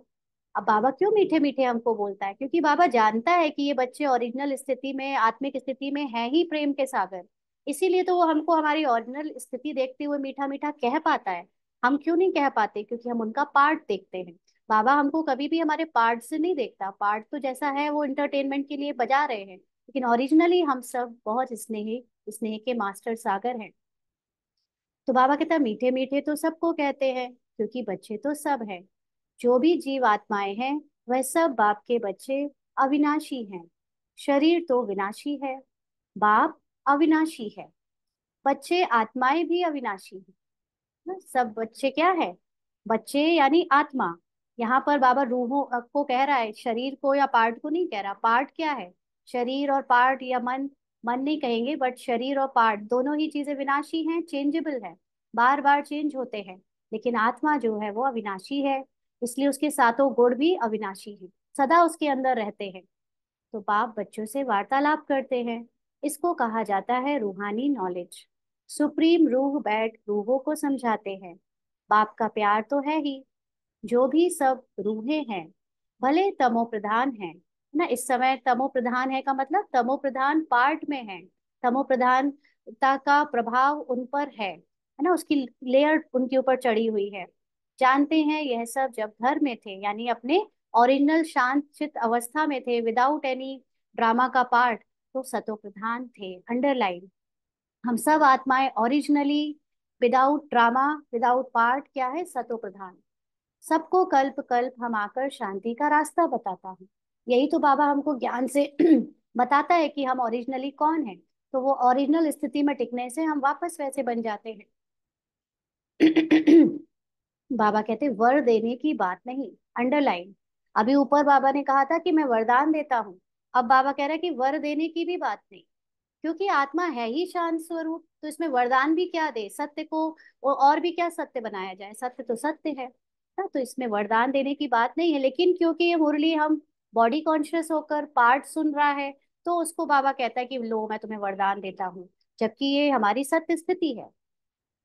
अब बाबा क्यों मीठे मीठे हमको बोलता है? क्योंकि बाबा जानता है कि ये बच्चे ओरिजिनल स्थिति में, आत्मिक स्थिति में है ही प्रेम के सागर। इसीलिए तो वो हमको हमारी ओरिजिनल स्थिति देखते हुए मीठा मीठा कह पाता है। हम क्यों नहीं कह पाते? क्योंकि हम उनका पार्ट देखते हैं। बाबा हमको कभी भी हमारे पार्ट से नहीं देखता। पार्ट तो जैसा है वो इंटरटेनमेंट के लिए बजा रहे हैं, लेकिन ओरिजिनली हम सब बहुत स्नेही, स्नेह के मास्टर सागर हैं। तो बाबा कहता है मीठे मीठे तो सबको कहते हैं, क्योंकि बच्चे तो सब हैं। जो भी जीव आत्माएं हैं वह सब बाप के बच्चे अविनाशी हैं। शरीर तो विनाशी है, बाप अविनाशी है। बच्चे आत्माएं भी अविनाशी हैं ना। सब बच्चे क्या है? बच्चे यानी आत्मा। यहाँ पर बाबा रूहों को कह रहा है, शरीर को या पार्ट को नहीं कह रहा। पार्ट क्या है? शरीर और पार्ट, या मन। मन नहीं कहेंगे, बट शरीर और पार्ट दोनों ही चीजें विनाशी हैं, चेंजेबल है, बार बार चेंज होते हैं। लेकिन आत्मा जो है वो अविनाशी है, इसलिए उसके सातों गुण भी अविनाशी हैं, सदा उसके अंदर रहते हैं। तो बाप बच्चों से वार्तालाप करते हैं। इसको कहा जाता है रूहानी नॉलेज। सुप्रीम रूह बैठ रूहों को समझाते हैं। बाप का प्यार तो है ही। जो भी सब रूहें हैं, भले तमो प्रधान है ना, इस समय तमो प्रधान है का मतलब तमो प्रधान पार्ट में है। तमो प्रधानता का प्रभाव उन पर है ना, उसकी लेयर उनके ऊपर चढ़ी हुई है। जानते हैं यह सब जब घर में थे, यानी अपने ओरिजिनल शांत चित अवस्था में थे, विदाउट एनी ड्रामा का पार्ट, तो सतो प्रधान थे। अंडरलाइन, हम सब आत्माएं originally without drama, without part क्या है? सतो प्रधान। सबको कल्प कल्प हम आकर शांति का रास्ता बताता हूँ। यही तो बाबा हमको ज्ञान से बताता है कि हम ओरिजिनली कौन है। तो वो ओरिजिनल स्थिति में टिकने से हम वापस वैसे बन जाते हैं। बाबा कहते वर देने की बात नहीं। अंडरलाइन, अभी ऊपर बाबा ने कहा था कि मैं वरदान देता हूँ, अब बाबा कह रहा है कि वर देने की भी बात नहीं। क्योंकि आत्मा है ही शांत स्वरूप, तो इसमें वरदान भी क्या दे? सत्य को और भी क्या सत्य बनाया जाए? सत्य तो सत्य है ना, तो इसमें वरदान देने की बात नहीं है। लेकिन क्योंकि ये मुरली हम बॉडी कॉन्शियस होकर पार्ट सुन रहा है, तो उसको बाबा कहता है कि लो मैं तुम्हें वरदान देता हूँ, जबकि ये हमारी सत्य स्थिति है।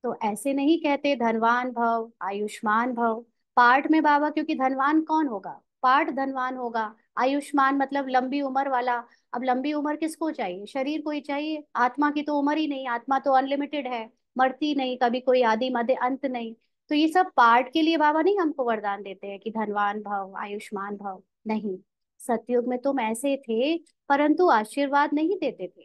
तो ऐसे नहीं कहते धनवान भव, आयुष्मान भव। पार्ट में बाबा, क्योंकि धनवान कौन होगा? पार्ट धनवान होगा। आयुष्मान मतलब लंबी उम्र वाला। अब लंबी उम्र किसको चाहिए? शरीर को ही चाहिए। आत्मा की तो उम्र ही नहीं, आत्मा तो अनलिमिटेड है, मरती नहीं, कभी कोई आदि मध्य अंत नहीं। तो ये सब पार्ट के लिए बाबा नहीं हमको वरदान देते हैं कि धनवान भव, आयुष्मान भव। नहीं, सतयुग में तुम ऐसे थे, परंतु आशीर्वाद नहीं देते थे,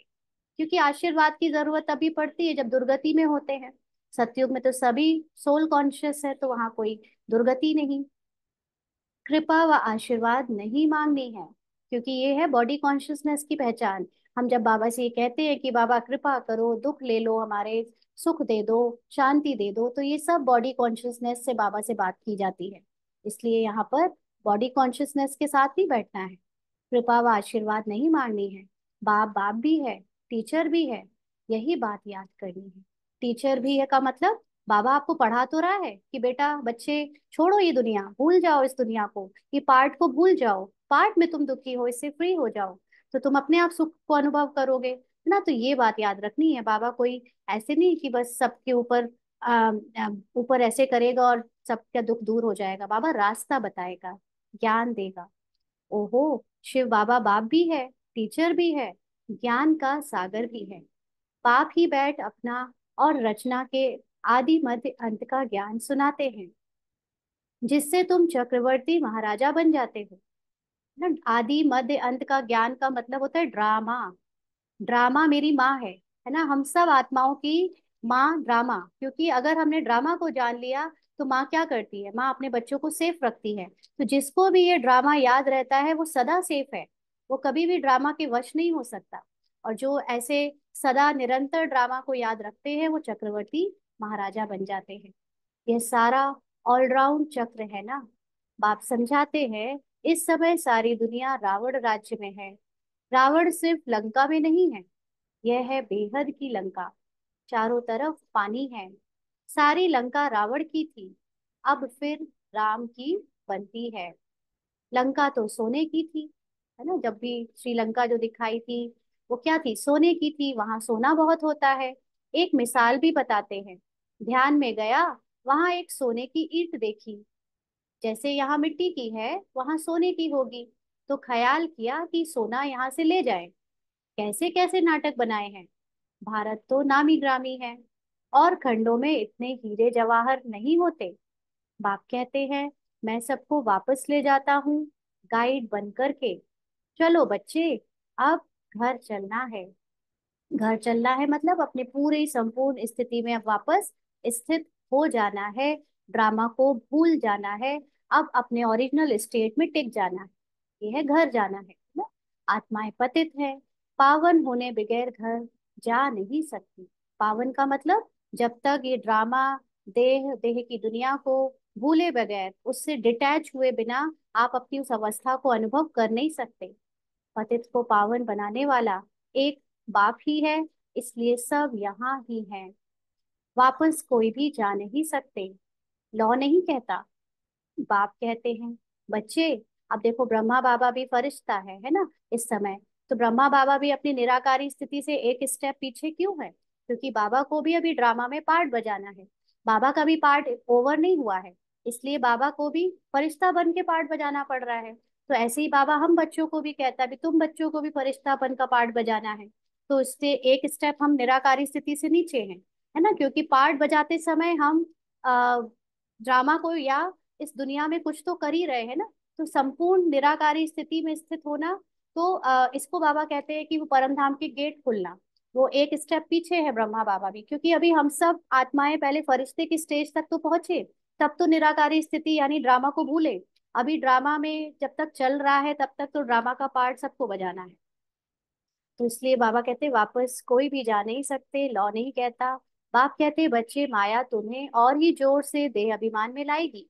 क्योंकि आशीर्वाद की जरूरत तभी पड़ती है जब दुर्गति में होते हैं। सतयुग में तो सभी सोल कॉन्शियस है, तो वहां कोई दुर्गति नहीं। कृपा व आशीर्वाद नहीं मांगनी है, क्योंकि ये है बॉडी कॉन्शियसनेस की पहचान। हम जब बाबा से ये कहते हैं कि बाबा कृपा करो, दुख ले लो हमारे, सुख दे दो, शांति दे दो, तो ये सब बॉडी कॉन्शियसनेस से बाबा से बात की जाती है। इसलिए यहाँ पर बॉडी कॉन्शियसनेस के साथ ही बैठना है। कृपा व आशीर्वाद नहीं मांगनी है। बाप बाप भी है, टीचर भी है, यही बात याद करनी है। टीचर भी है का मतलब बाबा आपको पढ़ा तो रहा है कि बेटा बच्चे छोड़ो ये दुनिया, भूल जाओ इस दुनिया को, ये पार्ट को भूल जाओ, पार्ट में तुम दुखी हो, इससे फ्री हो जाओ, तो तुम अपने आप सुख को अनुभव करोगे, है ना। तो ये बात याद रखनी है। बाबा कोई ऐसे नहीं कि बस सबके ऊपर ऊपर ऐसे करेगा और सबका दुख दूर हो जाएगा। बाबा रास्ता बताएगा, ज्ञान देगा। ओहो, शिव बाबा बाप भी है, टीचर भी है, ज्ञान का सागर भी है। बाप ही बैठ अपना और रचना के आदि मध्य अंत का ज्ञान सुनाते हैं, जिससे तुम चक्रवर्ती महाराजा बन जाते हो ना। आदि मध्य अंत का ज्ञान का मतलब होता है ड्रामा। ड्रामा मेरी माँ है ना, हम सब आत्माओं की माँ ड्रामा। क्योंकि अगर हमने ड्रामा को जान लिया, तो माँ क्या करती है? माँ अपने बच्चों को सेफ रखती है। तो जिसको भी ये ड्रामा याद रहता है वो सदा सेफ है, वो कभी भी ड्रामा के वश नहीं हो सकता। और जो ऐसे सदा निरंतर ड्रामा को याद रखते हैं वो चक्रवर्ती महाराजा बन जाते हैं। यह सारा ऑलराउंड चक्र है ना। बाप समझाते हैं इस समय सारी दुनिया रावण राज्य में है। रावण सिर्फ लंका में नहीं है, यह है बेहद की लंका। चारों तरफ पानी है। सारी लंका रावण की थी, अब फिर राम की बनती है। लंका तो सोने की थी, है ना। जब भी श्रीलंका जो दिखाई थी वो क्या थी? सोने की थी। वहां सोना बहुत होता है। एक मिसाल भी बताते हैं। ध्यान में गया, वहां एक सोने की ईंट देखी, जैसे यहाँ मिट्टी की है वहां सोने की होगी। तो ख्याल किया कि सोना यहाँ से ले जाए। कैसे कैसे नाटक बनाए हैं। भारत तो नामी ग्रामी है, और खंडों में इतने हीरे जवाहर नहीं होते। बाप कहते हैं मैं सबको वापस ले जाता हूँ, गाइड बन करके। चलो बच्चे, अब घर चलना है। घर चलना है मतलब अपने पूरी संपूर्ण स्थिति में अब वापस स्थित हो जाना है, ड्रामा को भूल जाना है, अब अपने ओरिजिनल स्टेट में टिक जाना है, ये है घर जाना है ना। आत्माएं पतित है, पावन होने बगैर घर जा नहीं सकती। पावन का मतलब जब तक ये ड्रामा देह देह की दुनिया को भूले बगैर, उससे डिटैच हुए बिना आप अपनी उस अवस्था को अनुभव कर नहीं सकते। पतित को पावन बनाने वाला एक बाप ही है, इसलिए सब यहाँ ही है, वापस कोई भी जा नहीं सकते। लॉ नहीं कहता, बाप कहते हैं। बच्चे, अब देखो ब्रह्मा बाबा भी फरिश्ता है ना इस समय। तो ब्रह्मा बाबा भी अपनी निराकारी स्थिति से एक स्टेप पीछे क्यों है? क्योंकि बाबा को भी अभी ड्रामा में पार्ट बजाना है, बाबा का भी पार्ट ओवर नहीं हुआ है, इसलिए बाबा को भी फरिश्ता बन के पार्ट बजाना पड़ रहा है। तो ऐसे ही बाबा हम बच्चों को भी कहता है भी तुम बच्चों को भी फरिश्तापन का पार्ट बजाना है। तो इससे एक स्टेप हम निराकारी स्थिति से नीचे हैं, है ना, क्योंकि पार्ट बजाते समय हम ड्रामा को या इस दुनिया में कुछ तो कर ही रहे हैं ना। तो संपूर्ण निराकारी स्थिति में स्थित होना, तो इसको बाबा कहते हैं कि वो परम धाम के गेट खुलना। वो एक स्टेप पीछे है ब्रह्मा बाबा भी, क्योंकि अभी हम सब आत्माएं पहले फरिश्ते की स्टेज तक तो पहुंचे, तब तो निराकारी स्थिति यानी ड्रामा को भूले। अभी ड्रामा में जब तक चल रहा है तब तक तो ड्रामा का पार्ट सबको बजाना है। तो इसलिए बाबा कहते वापस कोई भी जा नहीं सकते, लॉ नहीं कहता। बाप कहते बच्चे, माया तुम्हें और ही जोर से देह अभिमान में लाएगी।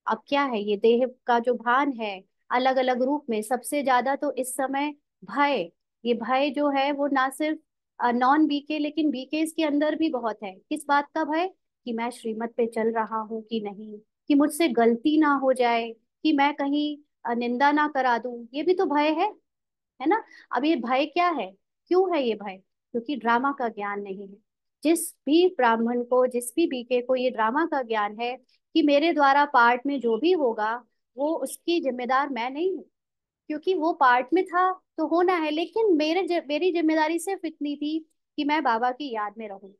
अब क्या है, ये देह का जो भान है अलग अलग रूप में, सबसे ज्यादा तो इस समय भय। ये भय जो है वो ना सिर्फ नॉन बीके, लेकिन बीके के अंदर भी बहुत है। किस बात का भय? कि मैं श्रीमत पे चल रहा हूँ कि नहीं, कि मुझसे गलती ना हो जाए, कि मैं कहीं निंदा ना करा दूं, ये भी तो भय है ना। अब ये भय क्या है, क्यों है ये भय? क्योंकि ड्रामा का ज्ञान नहीं है। जिस भी ब्राह्मण को, जिस भी बीके को ये ड्रामा का ज्ञान है कि मेरे द्वारा पार्ट में जो भी होगा वो उसकी जिम्मेदार मैं नहीं हूँ, क्योंकि वो पार्ट में था तो होना है, लेकिन मेरी जिम्मेदारी सिर्फ इतनी थी कि मैं बाबा की याद में रहूं।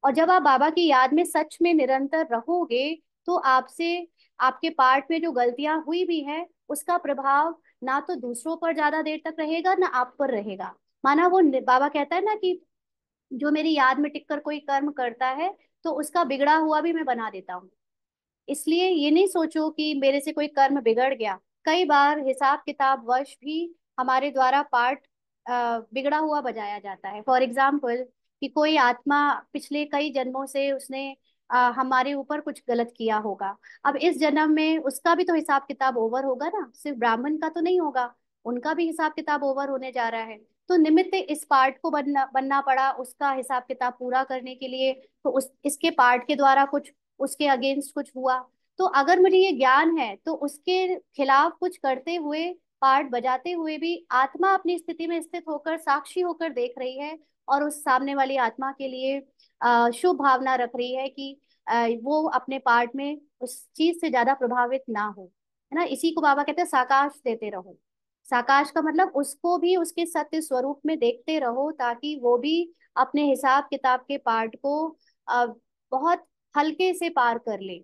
और जब आप बाबा की याद में सच में निरंतर रहोगे, तो आपसे, आपके पार्ट में जो गलतियां हुई भी है उसका प्रभाव ना तो दूसरों पर ज्यादा देर तक रहेगा ना आप पर रहेगा। माना वो बाबा कहता है ना कि जो मेरी याद में टिककर कोई कर्म करता है तो उसका बिगड़ा हुआ भी मैं बना देता हूँ। इसलिए ये नहीं सोचो कि मेरे से कोई कर्म बिगड़ गया। कई बार हिसाब किताब वश भी हमारे द्वारा पार्ट बिगड़ा हुआ बजाया जाता है। फॉर एग्जाम्पल, कि कोई आत्मा पिछले कई जन्मों से उसने हमारे ऊपर कुछ गलत किया होगा। अब इस जन्म में उसका भी तो हिसाब किताब ओवर होगा ना, सिर्फ ब्राह्मण का तो नहीं होगा, उनका भी हिसाब किताब ओवर होने जा रहा है। तो निमित्त इस पार्ट को बनना बनना पड़ा उसका हिसाब किताब पूरा करने के लिए। तो उस इसके पार्ट के द्वारा कुछ उसके अगेंस्ट कुछ हुआ, तो अगर मुझे ये ज्ञान है तो उसके खिलाफ कुछ करते हुए, पार्ट बजाते हुए भी आत्मा अपनी स्थिति में स्थित होकर साक्षी होकर देख रही है, और उस सामने वाली आत्मा के लिए शुभ भावना रख रही है कि वो अपने पार्ट में उस चीज से ज्यादा प्रभावित ना हो, है ना। इसी को बाबा कहते हैं साकाश देते रहो। साकाश का मतलब उसको भी उसके सत्य स्वरूप में देखते रहो, ताकि वो भी अपने हिसाब किताब के पार्ट को बहुत हल्के से पार कर ले।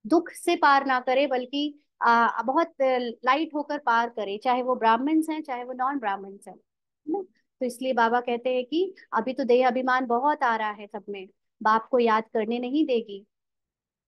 दुख से पार ना करे, बल्कि बहुत लाइट होकर पार करे, चाहे वो ब्राह्मण्स हैं चाहे वो नॉन ब्राह्मण्स हैं, है ना। तो इसलिए बाबा कहते हैं कि अभी तो देह अभिमान बहुत आ रहा है सब में, बाप को याद करने नहीं देगी।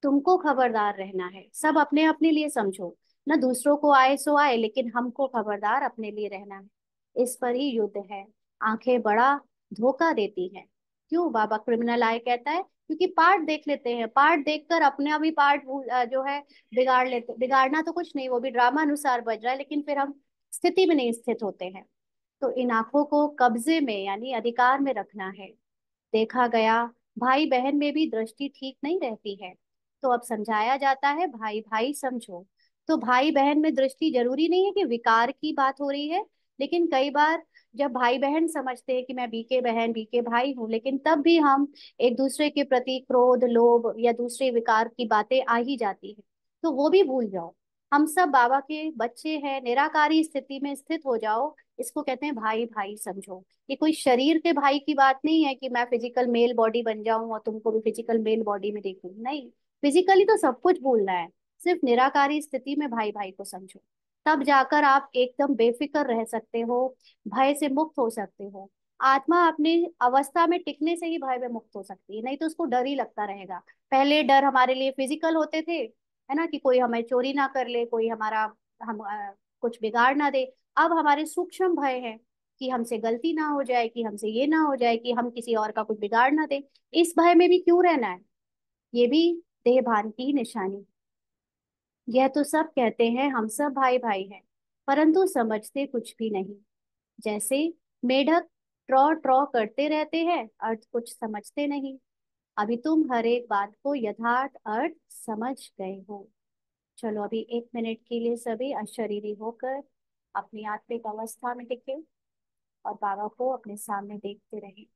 तुमको खबरदार रहना है, सब अपने अपने लिए समझो ना, दूसरों को आए सो आए, लेकिन हमको खबरदार अपने लिए रहना है। इस पर ही युद्ध है। आंखें बड़ा धोखा देती हैं। क्यों बाबा क्रिमिनल आए कहता है? क्योंकि पार्ट देख लेते हैं, पार्ट देखकर अपना भी पार्ट जो है बिगाड़ लेते। बिगाड़ना तो कुछ नहीं, वो भी ड्रामा अनुसार बज रहा है, लेकिन फिर हम स्थिति में नहीं स्थित होते हैं। तो इन आंखों को कब्जे में यानी अधिकार में रखना है। देखा गया भाई बहन में भी दृष्टि ठीक नहीं रहती है, तो अब समझाया जाता है भाई भाई समझो। तो भाई बहन में दृष्टि जरूरी नहीं है कि विकार की बात हो रही है, लेकिन कई बार जब भाई बहन समझते हैं कि मैं बीके बहन बीके भाई हूँ, लेकिन तब भी हम एक दूसरे के प्रति क्रोध लोभ या दूसरे विकार की बातें आ ही जाती है, तो वो भी भूल जाओ। हम सब बाबा के बच्चे हैं, निराकारी स्थिति में स्थित हो जाओ। इसको कहते हैं भाई भाई समझो। ये कोई शरीर के भाई की बात नहीं है कि मैं फिजिकल मेल बॉडी बन जाऊं और तुमको भी फिजिकल मेल बॉडी में देखूं, नहीं। फिजिकली तो सब कुछ भूलना है, सिर्फ निराकारी स्थिति में भाई भाई को समझो। तब जाकर आप एकदम बेफिक्र रह सकते हो, भय से मुक्त हो सकते हो। आत्मा अपनी अवस्था में टिकने से ही भय में मुक्त हो सकती है, नहीं तो उसको डर ही लगता रहेगा। पहले डर हमारे लिए फिजिकल होते थे, है ना, कि कोई हमें चोरी ना कर ले, कोई हमारा हम कुछ बिगाड़ ना दे। अब हमारे सूक्ष्म भय है कि हमसे गलती ना हो जाए, कि हमसे ये ना हो जाए कि हम किसी और का कुछ बिगाड़ ना दे। इस भय में भी क्यों रहना है? ये भी देह भान की निशानी। यह तो सब कहते हैं हम सब भाई भाई हैं, परंतु समझते कुछ भी नहीं। जैसे मेढक ट्रॉ ट्रॉ करते रहते हैं, अर्थ कुछ समझते नहीं। अभी तुम हर एक बात को यथार्थ अर्थ समझ गए हो। चलो अभी 1 मिनट के लिए सभी अशरीरी होकर अपनी आत्मिक अवस्था में टिके और बाबा को अपने सामने देखते रहे।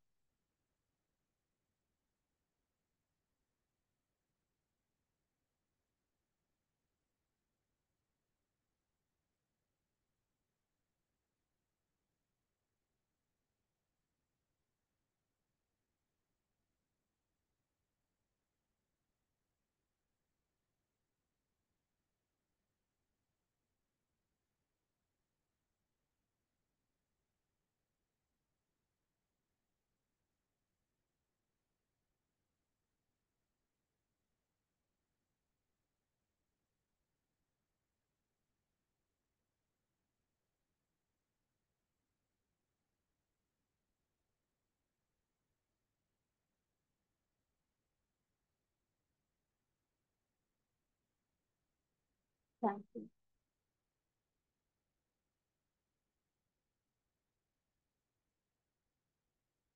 शांति।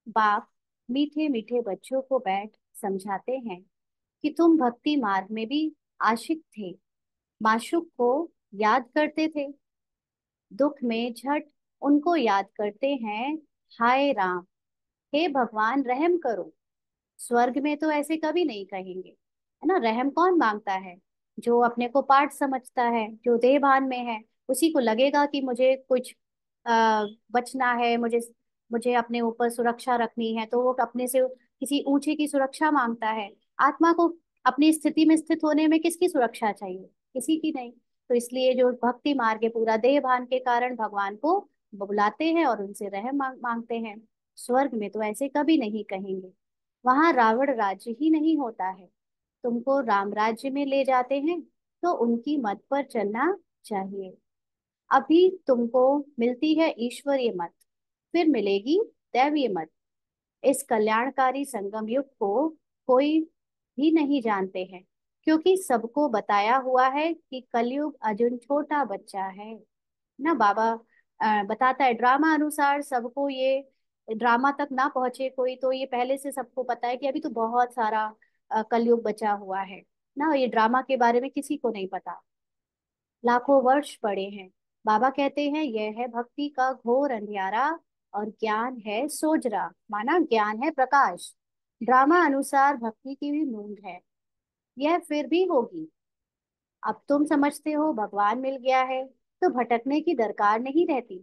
बाप मीठे मीठे बच्चों को बैठ समझाते हैं कि तुम भक्ति मार्ग में भी आशिक थे, माशूक को याद करते थे, दुख में झट उनको याद करते हैं, हाय राम, हे भगवान रहम करो। स्वर्ग में तो ऐसे कभी नहीं कहेंगे, है ना। रहम कौन मांगता है? जो अपने को पाठ समझता है, जो देहभान में है, उसी को लगेगा कि मुझे कुछ बचना है, मुझे मुझे अपने ऊपर सुरक्षा रखनी है, तो वो अपने से किसी ऊंचे की सुरक्षा मांगता है। आत्मा को अपनी स्थिति में स्थित होने में किसकी सुरक्षा चाहिए? किसी की नहीं। तो इसलिए जो भक्ति मार्ग है, पूरा देहभान के कारण भगवान को बुलाते हैं और उनसे रहम मांगते हैं। स्वर्ग में तो ऐसे कभी नहीं कहेंगे, वहां रावण राज्य ही नहीं होता है। तुमको राम राज्य में ले जाते हैं तो उनकी मत पर चलना चाहिए। अभी तुमको मिलती है ईश्वरीय मत, फिर मिलेगी दैवीय मत। इस कल्याणकारी संगम युग को कोई भी नहीं जानते हैं, क्योंकि सबको बताया हुआ है कि कलयुग अर्जुन छोटा बच्चा है ना। बाबा बताता है ड्रामा अनुसार सबको, ये ड्रामा तक ना पहुंचे कोई तो ये पहले से सबको पता है कि अभी तो बहुत सारा कलयुग बचा हुआ है ना। ये ड्रामा के बारे में किसी को नहीं पता। लाखों वर्ष पड़े हैं। बाबा कहते हैं यह है भक्ति का घोर अंधियारा और ज्ञान है सोजरा, माना ज्ञान है प्रकाश। ड्रामा अनुसार भक्ति की भी मूंद है, यह फिर भी होगी। अब तुम समझते हो भगवान मिल गया है तो भटकने की दरकार नहीं रहती।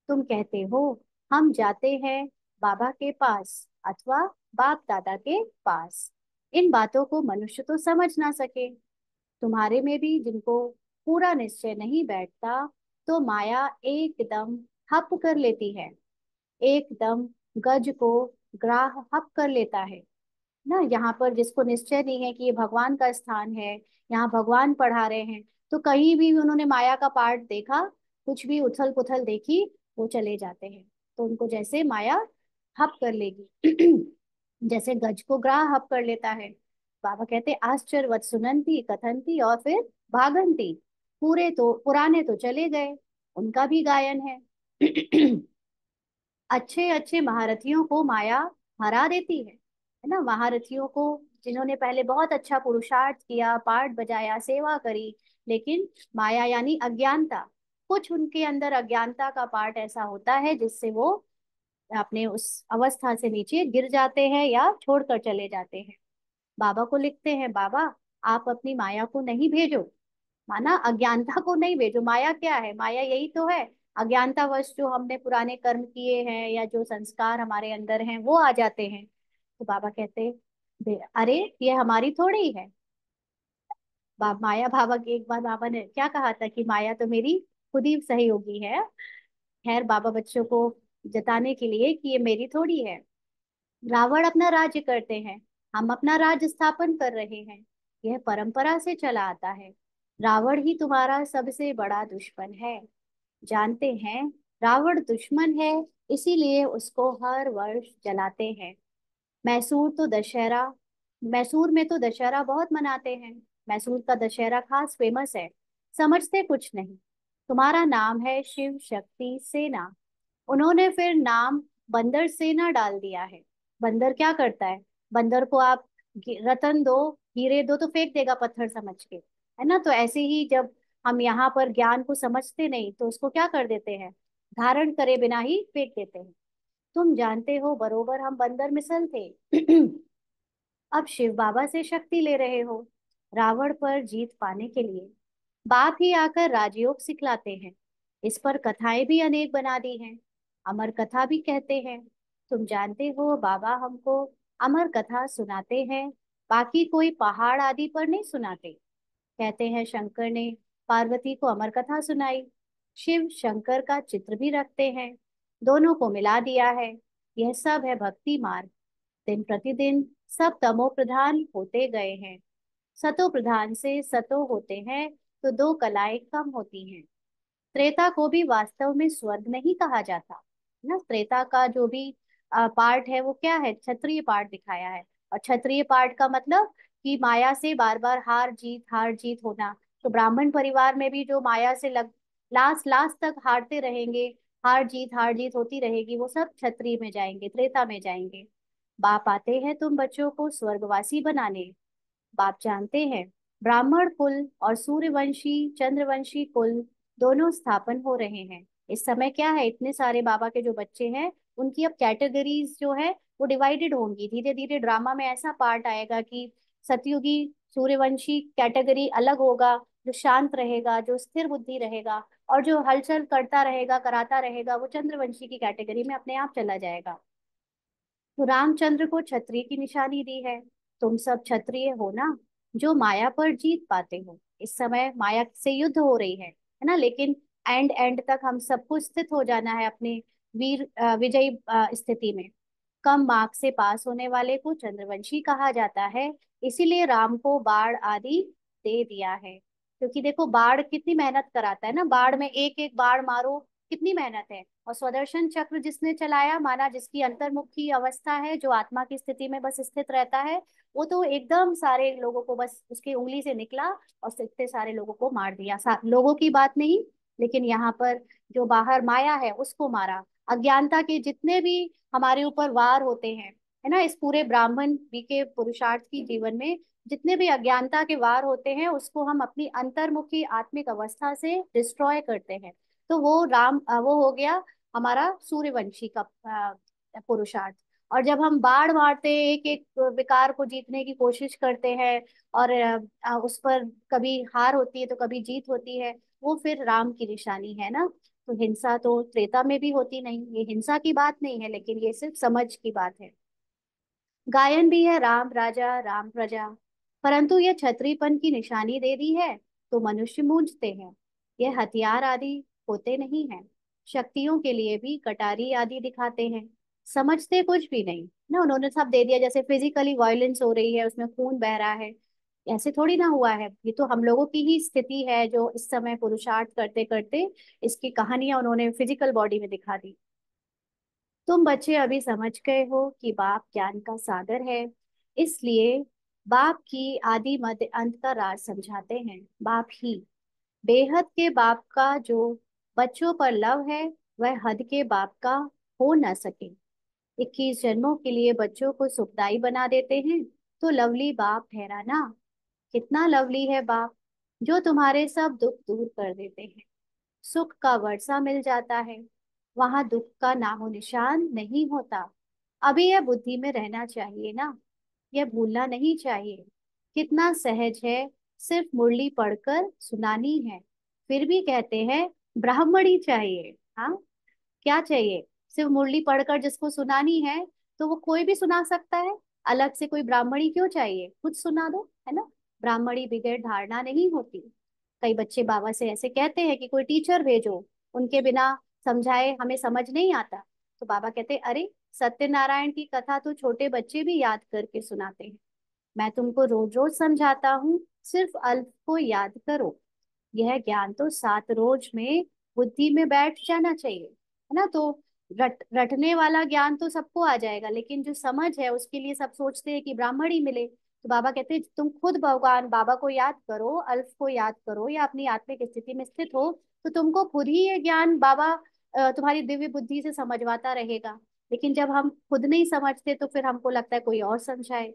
तुम कहते हो हम जाते हैं बाबा के पास अथवा बाप दादा के पास। इन बातों को मनुष्य तो समझ ना सके। तुम्हारे में भी जिनको पूरा निश्चय नहीं बैठता, तो माया एकदम हप कर लेती है, एकदम गज को ग्राह हप कर लेता है ना। यहाँ पर जिसको निश्चय नहीं है कि ये भगवान का स्थान है, यहाँ भगवान पढ़ा रहे हैं, तो कहीं भी उन्होंने माया का पार्ट देखा, कुछ भी उथल पुथल देखी, वो चले जाते हैं। तो उनको जैसे माया हप कर लेगी जैसे गज को ग्राह हप कर लेता है। बाबा कहते आश्चर्यवत सुनंती कथंती और फिर भागंती। पूरे तो पुराने तो चले गए, उनका भी गायन है अच्छे अच्छे महारथियों को माया हरा देती है ना। महारथियों को, जिन्होंने पहले बहुत अच्छा पुरुषार्थ किया, पाठ बजाया, सेवा करी, लेकिन माया यानी अज्ञानता, कुछ उनके अंदर अज्ञानता का पार्ट ऐसा होता है जिससे वो अपने उस अवस्था से नीचे गिर जाते हैं या छोड़कर चले जाते हैं। बाबा को लिखते हैं बाबा आप अपनी माया को नहीं भेजो, माना अज्ञानता को नहीं भेजो। माया क्या है? माया यही तो है, अज्ञानतावश जो हमने पुराने कर्म किए हैं या जो संस्कार हमारे अंदर हैं वो आ जाते हैं। तो बाबा कहते अरे ये हमारी थोड़ी है। माया भावा की एक बार बाबा ने क्या कहा था कि माया तो मेरी खुद ही सहयोगी है। खैर बाबा बच्चों को जताने के लिए कि ये मेरी थोड़ी है। रावण अपना राज्य करते हैं, हम अपना राज्य स्थापन कर रहे हैं। यह परंपरा से चला आता है। रावण ही तुम्हारा सबसे बड़ा दुश्मन है, जानते हैं? रावण दुश्मन है, इसीलिए उसको हर वर्ष जलाते हैं। मैसूर तो दशहरा मैसूर में तो दशहरा बहुत मनाते हैं। मैसूर का दशहरा खास फेमस है। समझते कुछ नहीं। तुम्हारा नाम है शिव शक्ति सेना, उन्होंने फिर नाम बंदर सेना डाल दिया है। बंदर क्या करता है? बंदर को आप रतन दो, हीरे दो तो फेंक देगा पत्थर समझ के, है ना? तो ऐसे ही जब हम यहाँ पर ज्ञान को समझते नहीं तो उसको क्या कर देते हैं, धारण करे बिना ही फेंक देते हैं। तुम जानते हो बरोबर हम बंदर मिसल थे। अब शिव बाबा से शक्ति ले रहे हो रावण पर जीत पाने के लिए। बाप ही आकर राजयोग सिखलाते हैं। इस पर कथाएं भी अनेक बना दी हैं, अमर कथा भी कहते हैं। तुम जानते हो बाबा हमको अमर कथा सुनाते हैं, बाकी कोई पहाड़ आदि पर नहीं सुनाते। कहते हैं शंकर ने पार्वती को अमर कथा सुनाई। शिव शंकर का चित्र भी रखते हैं, दोनों को मिला दिया है। यह सब है भक्ति मार्ग। दिन प्रतिदिन सब तमो प्रधान होते गए हैं, सतो प्रधान से सतो होते हैं तो दो कलाएं कम होती हैं। त्रेता को भी वास्तव में स्वर्ग नहीं कहा जाता ना। त्रेता का जो भी पार्ट है वो क्या है, क्षत्रिय पार्ट दिखाया है। और क्षत्रिय पार्ट का मतलब कि माया से बार बार हार जीत होना। तो ब्राह्मण परिवार में भी जो माया से लास्ट लास्ट तक हारते रहेंगे, हार जीत होती रहेगी, वो सब क्षत्रिय में जाएंगे, त्रेता में जाएंगे। बाप आते हैं तुम बच्चों को स्वर्गवासी बनाने। बाप जानते हैं ब्राह्मण कुल और सूर्यवंशी चंद्रवंशी कुल दोनों स्थापन हो रहे हैं। इस समय क्या है, इतने सारे बाबा के जो बच्चे हैं उनकी अब कैटेगरीज जो है वो डिवाइडेड होंगी। धीरे धीरे ड्रामा में ऐसा पार्ट आएगा कि सतयुगी सूर्यवंशी कैटेगरी अलग होगा, जो शांत रहेगा, जो स्थिर बुद्धि रहेगा, और जो हलचल करता रहेगा कराता रहेगा वो चंद्रवंशी की कैटेगरी में अपने आप चला जाएगा। तो रामचंद्र को क्षत्रिय की निशानी दी है। तुम सब क्षत्रिय हो ना, जो माया पर जीत पाते हो। इस समय माया से युद्ध हो रही है ना, लेकिन एंड एंड तक हम सबको स्थित हो जाना है अपने वीर विजयी स्थिति में। कम मार्क्स से पास होने वाले को चंद्रवंशी कहा जाता है, इसीलिए राम को बाण आदि दे दिया है। क्योंकि देखो बाण कितनी मेहनत कराता है ना, बाण में एक एक बाण मारो, कितनी मेहनत है। और स्वदर्शन चक्र जिसने चलाया, माना जिसकी अंतर्मुखी अवस्था है, जो आत्मा की स्थिति में बस स्थित रहता है, वो तो एकदम सारे लोगों को बस उसकी उंगली से निकला और इतने सारे लोगों को मार दिया। लोगों की बात नहीं, लेकिन यहाँ पर जो बाहर माया है उसको मारा। अज्ञानता के जितने भी हमारे ऊपर वार होते हैं, है ना, इस पूरे ब्राह्मण बी के पुरुषार्थ की जीवन में जितने भी अज्ञानता के वार होते हैं उसको हम अपनी अंतर्मुखी आत्मिक अवस्था से डिस्ट्रॉय करते हैं। तो वो वो हो गया हमारा सूर्यवंशी का पुरुषार्थ। और जब हम बाढ़ मारते एक एक विकार को जीतने की कोशिश करते हैं, और उस पर कभी हार होती है तो कभी जीत होती है, वो फिर राम की निशानी है ना। तो हिंसा तो त्रेता में भी होती नहीं, ये हिंसा की बात नहीं है, लेकिन ये सिर्फ समझ की बात है। गायन भी है राम राजा राम प्रजा, परंतु ये छत्रीपन की निशानी दे दी है तो मनुष्य मूंझते हैं। ये हथियार आदि होते नहीं हैं, शक्तियों के लिए भी कटारी आदि दिखाते हैं। समझते कुछ भी नहीं ना, उन्होंने सब दे दिया। जैसे फिजिकली वायलेंस हो रही है, उसमें खून बह रहा है, ऐसे थोड़ी ना हुआ है। ये तो हम लोगों की ही स्थिति है जो इस समय पुरुषार्थ करते करते इसकी कहानियां उन्होंने फिजिकल बॉडी में दिखा दी। तुम बच्चे अभी समझ गए हो कि बाप ज्ञान का सागर है, इसलिए बाप की आदि मध्य अंत का राज समझाते हैं। बाप ही बेहद के बाप का जो बच्चों पर लव है, वह हद के बाप का हो न सके। 21 जन्मों के लिए बच्चों को सुखदाई बना देते हैं, तो लवली बाप ठहरा ना। कितना लवली है बाप, जो तुम्हारे सब दुख दूर कर देते हैं। सुख का वर्षा मिल जाता है, वहां दुख का नामो निशान नहीं होता। अभी यह बुद्धि में रहना चाहिए ना, यह भूलना नहीं चाहिए। कितना सहज है, सिर्फ मुरली पढ़कर सुनानी है, फिर भी कहते हैं ब्राह्मणी चाहिए। हाँ, क्या चाहिए? सिर्फ मुरली पढ़कर जिसको सुनानी है तो वो कोई भी सुना सकता है, अलग से कोई ब्राह्मणी क्यों चाहिए, खुद सुना दो, है ना। ब्राह्मणी बगैर धारणा नहीं होती। कई बच्चे बाबा से ऐसे कहते हैं कि कोई टीचर भेजो, उनके बिना समझाए हमें समझ नहीं आता। तो बाबा कहते, अरे सत्यनारायण की कथा तो छोटे बच्चे भी याद करके सुनाते हैं। मैं तुमको रोज रोज समझाता हूँ, सिर्फ अल्प को याद करो। यह ज्ञान तो 7 रोज में बुद्धि में बैठ जाना चाहिए, है ना। तो रटने वाला ज्ञान तो सबको आ जाएगा, लेकिन जो समझ है उसके लिए सब सोचते हैं कि ब्राह्मण ही मिले। तो बाबा कहते हैं तुम खुद भगवान बाबा को याद करो, अल्फ को याद करो, या अपनी आत्मिक स्थिति में स्थित हो, तो तुमको खुद ही ये ज्ञान बाबा तुम्हारी दिव्य बुद्धि से समझवाता रहेगा। लेकिन जब हम खुद नहीं समझते तो फिर हमको लगता है कोई और समझाए।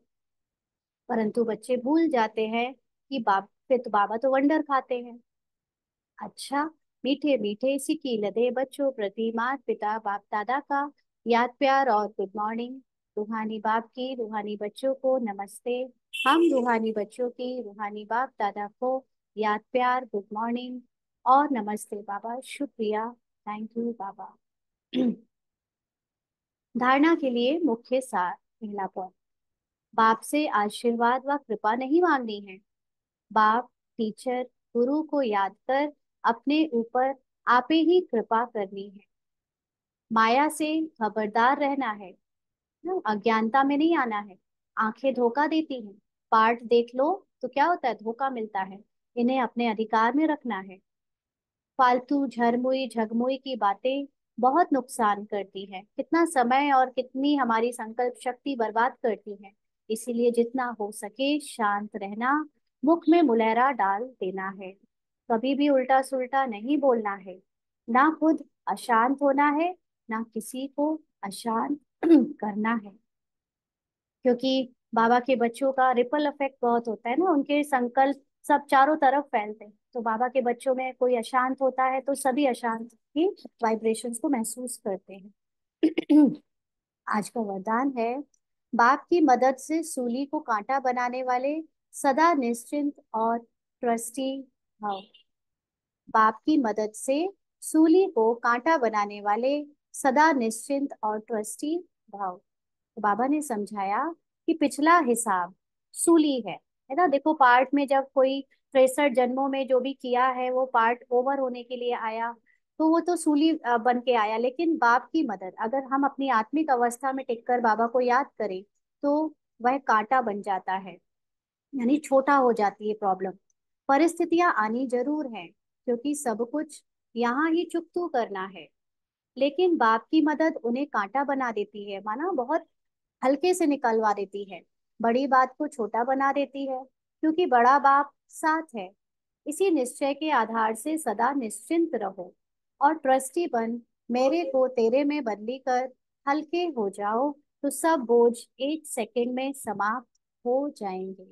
परंतु बच्चे भूल जाते हैं कि बाप फिर तो बाबा तो वंडर खाते हैं। अच्छा, मीठे मीठे सिकी लदे बच्चों प्रति माता पिता बाप दादा का याद प्यार और गुड मॉर्निंग। रूहानी बाप की रूहानी बच्चों को नमस्ते। हम रूहानी बच्चों की रूहानी बाप दादा को याद प्यार गुड मॉर्निंग और नमस्ते बाबा, शुक्रिया, थैंक यू बाबा। धारणा के लिए मुख्य सार। पहला पॉइंट, बाप से आशीर्वाद व कृपा नहीं मांगनी है। बाप, टीचर, गुरु को याद कर अपने ऊपर आपे ही कृपा करनी है। माया से खबरदार रहना है, ना, अज्ञानता में नहीं आना है। आंखें धोखा देती हैं। पाठ देख लो तो क्या होता है, धोखा मिलता है। इन्हें अपने अधिकार में रखना है। फालतू झरमुई झगमुई की बातें बहुत नुकसान करती हैं, कितना समय और कितनी हमारी संकल्प शक्ति बर्बाद करती हैं। इसीलिए जितना हो सके शांत रहना, मुख में मुलहरा डाल देना है। कभी भी उल्टा सुल्टा नहीं बोलना है। ना खुद अशांत होना है, ना किसी को अशांत करना है। क्योंकि बाबा के बच्चों का रिपल इफेक्ट बहुत होता है ना, उनके संकल्प सब चारों तरफ फैलते हैं। तो बाबा के बच्चों में कोई अशांत होता है तो सभी अशांत की वाइब्रेशंस को महसूस करते हैं। आज का वरदान है, बाप की मदद से सूली को कांटा बनाने वाले सदा निश्चिंत और ट्रस्टी भव। बाप की मदद से सूली को कांटा बनाने वाले सदा निश्चिंत और ट्रस्टी भव। तो बाबा ने समझाया कि पिछला हिसाब सूली है ना। देखो, पार्ट में जब कोई 63 जन्मों में जो भी किया है वो पार्ट ओवर होने के लिए आया, तो वो तो सूली बन के आया। लेकिन बाप की मदद, अगर हम अपनी आत्मिक अवस्था में टिककर बाबा को याद करें तो वह कांटा बन जाता है, यानी छोटा हो जाती है प्रॉब्लम। परिस्थितियां आनी जरूर हैं, क्योंकि सब कुछ यहाँ ही चुकतू करना है। लेकिन बाप की मदद उन्हें कांटा बना देती है, माना बहुत हल्के से निकलवा देती है। बड़ी बात को छोटा बना देती है, क्योंकि बड़ा बाप साथ है। इसी निश्चय के आधार से सदा निश्चिंत रहो और ट्रस्टी बन मेरे को तेरे में बदली कर हल्के हो जाओ, तो सब बोझ 1 सेकंड में समाप्त हो जाएंगे।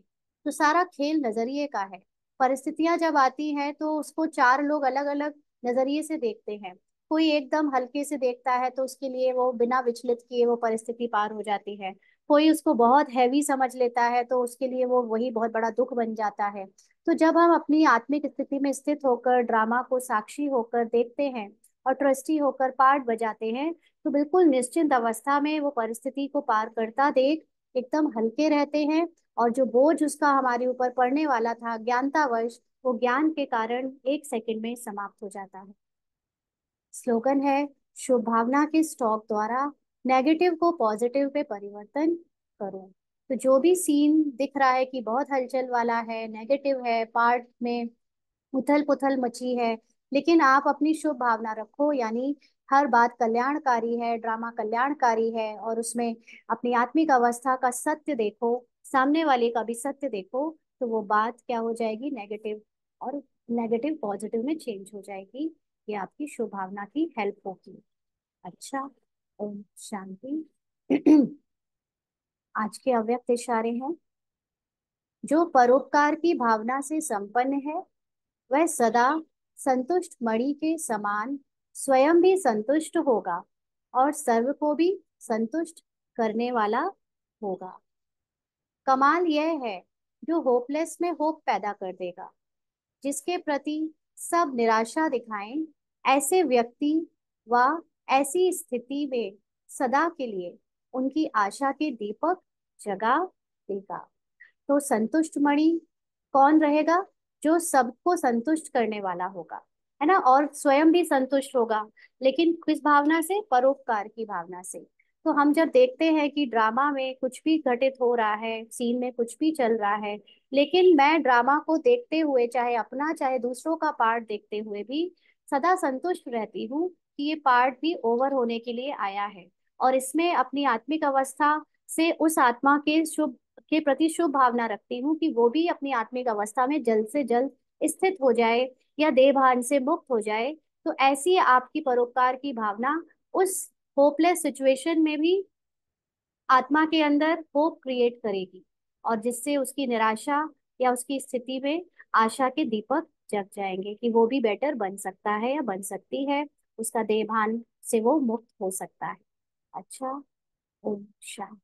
तो सारा खेल नजरिए का है। परिस्थितियां जब आती हैं तो उसको 4 लोग अलग अलग नजरिए से देखते हैं। कोई एकदम हल्के से देखता है तो उसके लिए वो बिना विचलित किए वो परिस्थिति पार हो जाती है। कोई उसको बहुत हैवी समझ लेता है तो उसके लिए वो वही बहुत बड़ा दुख बन जाता है। तो जब हम अपनी आत्मिक स्थिति में स्थित होकर ड्रामा को साक्षी होकर देखते हैं और ट्रस्टी होकर पार्ट बजाते हैं, तो बिल्कुल निश्चिंत अवस्था में वो परिस्थिति को पार करता देख एकदम हल्के रहते हैं। और जो बोझ उसका हमारे ऊपर पड़ने वाला था ज्ञानतावश, वो ज्ञान के कारण 1 सेकंड में समाप्त हो जाता है। स्लोगन है, शुभ भावना के स्टॉक द्वारा नेगेटिव को पॉजिटिव पे परिवर्तन करो। तो जो भी सीन दिख रहा है कि बहुत हलचल वाला है, नेगेटिव है, पार्ट में उथल पुथल मची है, लेकिन आप अपनी शुभ भावना रखो, यानी हर बात कल्याणकारी है, ड्रामा कल्याणकारी है, और उसमें अपनी आत्मिक अवस्था का सत्य देखो, सामने वाले का भी सत्य देखो, तो वो बात क्या हो जाएगी, नेगेटिव, और नेगेटिव पॉजिटिव में चेंज हो जाएगी। ये आपकी शुभ भावना की हेल्प होगी। अच्छा, ओम शांति। आज के अव्यक्त इशारे हैं, जो परोपकार की भावना से संपन्न है वह सदा संतुष्ट मणि के समान स्वयं भी संतुष्ट होगा और सर्व को भी संतुष्ट करने वाला होगा। कमाल यह है, जो होपलेस में होप पैदा कर देगा। जिसके प्रति सब निराशा दिखाएं, ऐसे व्यक्ति व ऐसी स्थिति में सदा के लिए उनकी आशा के दीपक जगा देगा। तो संतुष्ट मणि कौन रहेगा, जो सबको संतुष्ट करने वाला होगा। है ना, और स्वयं भी संतुष्ट होगा। लेकिन किस भावना से? परोपकार की भावना से। तो हम जब देखते हैं कि ड्रामा में कुछ भी घटित हो रहा है, सीन में कुछ भी चल रहा है, लेकिन मैं ड्रामा को देखते हुए, चाहे अपना चाहे दूसरों का पार्ट देखते हुए भी सदा संतुष्ट रहती हूँ कि ये पार्ट भी ओवर होने के लिए आया है। और इसमें अपनी आत्मिक अवस्था से उस आत्मा के प्रति शुभ भावना रखती हूँ कि वो भी अपनी आत्मिक अवस्था में जल्द से जल्द स्थित हो जाए या देह भान से मुक्त हो जाए। तो ऐसी आपकी परोपकार की भावना उस होपलेस सिचुएशन में भी आत्मा के अंदर होप क्रिएट करेगी, और जिससे उसकी निराशा या उसकी स्थिति में आशा के दीपक जग जाएंगे कि वो भी बेटर बन सकता है या बन सकती है, उसका देह भान से वो मुक्त हो सकता है। अच्छा। ओम शांति।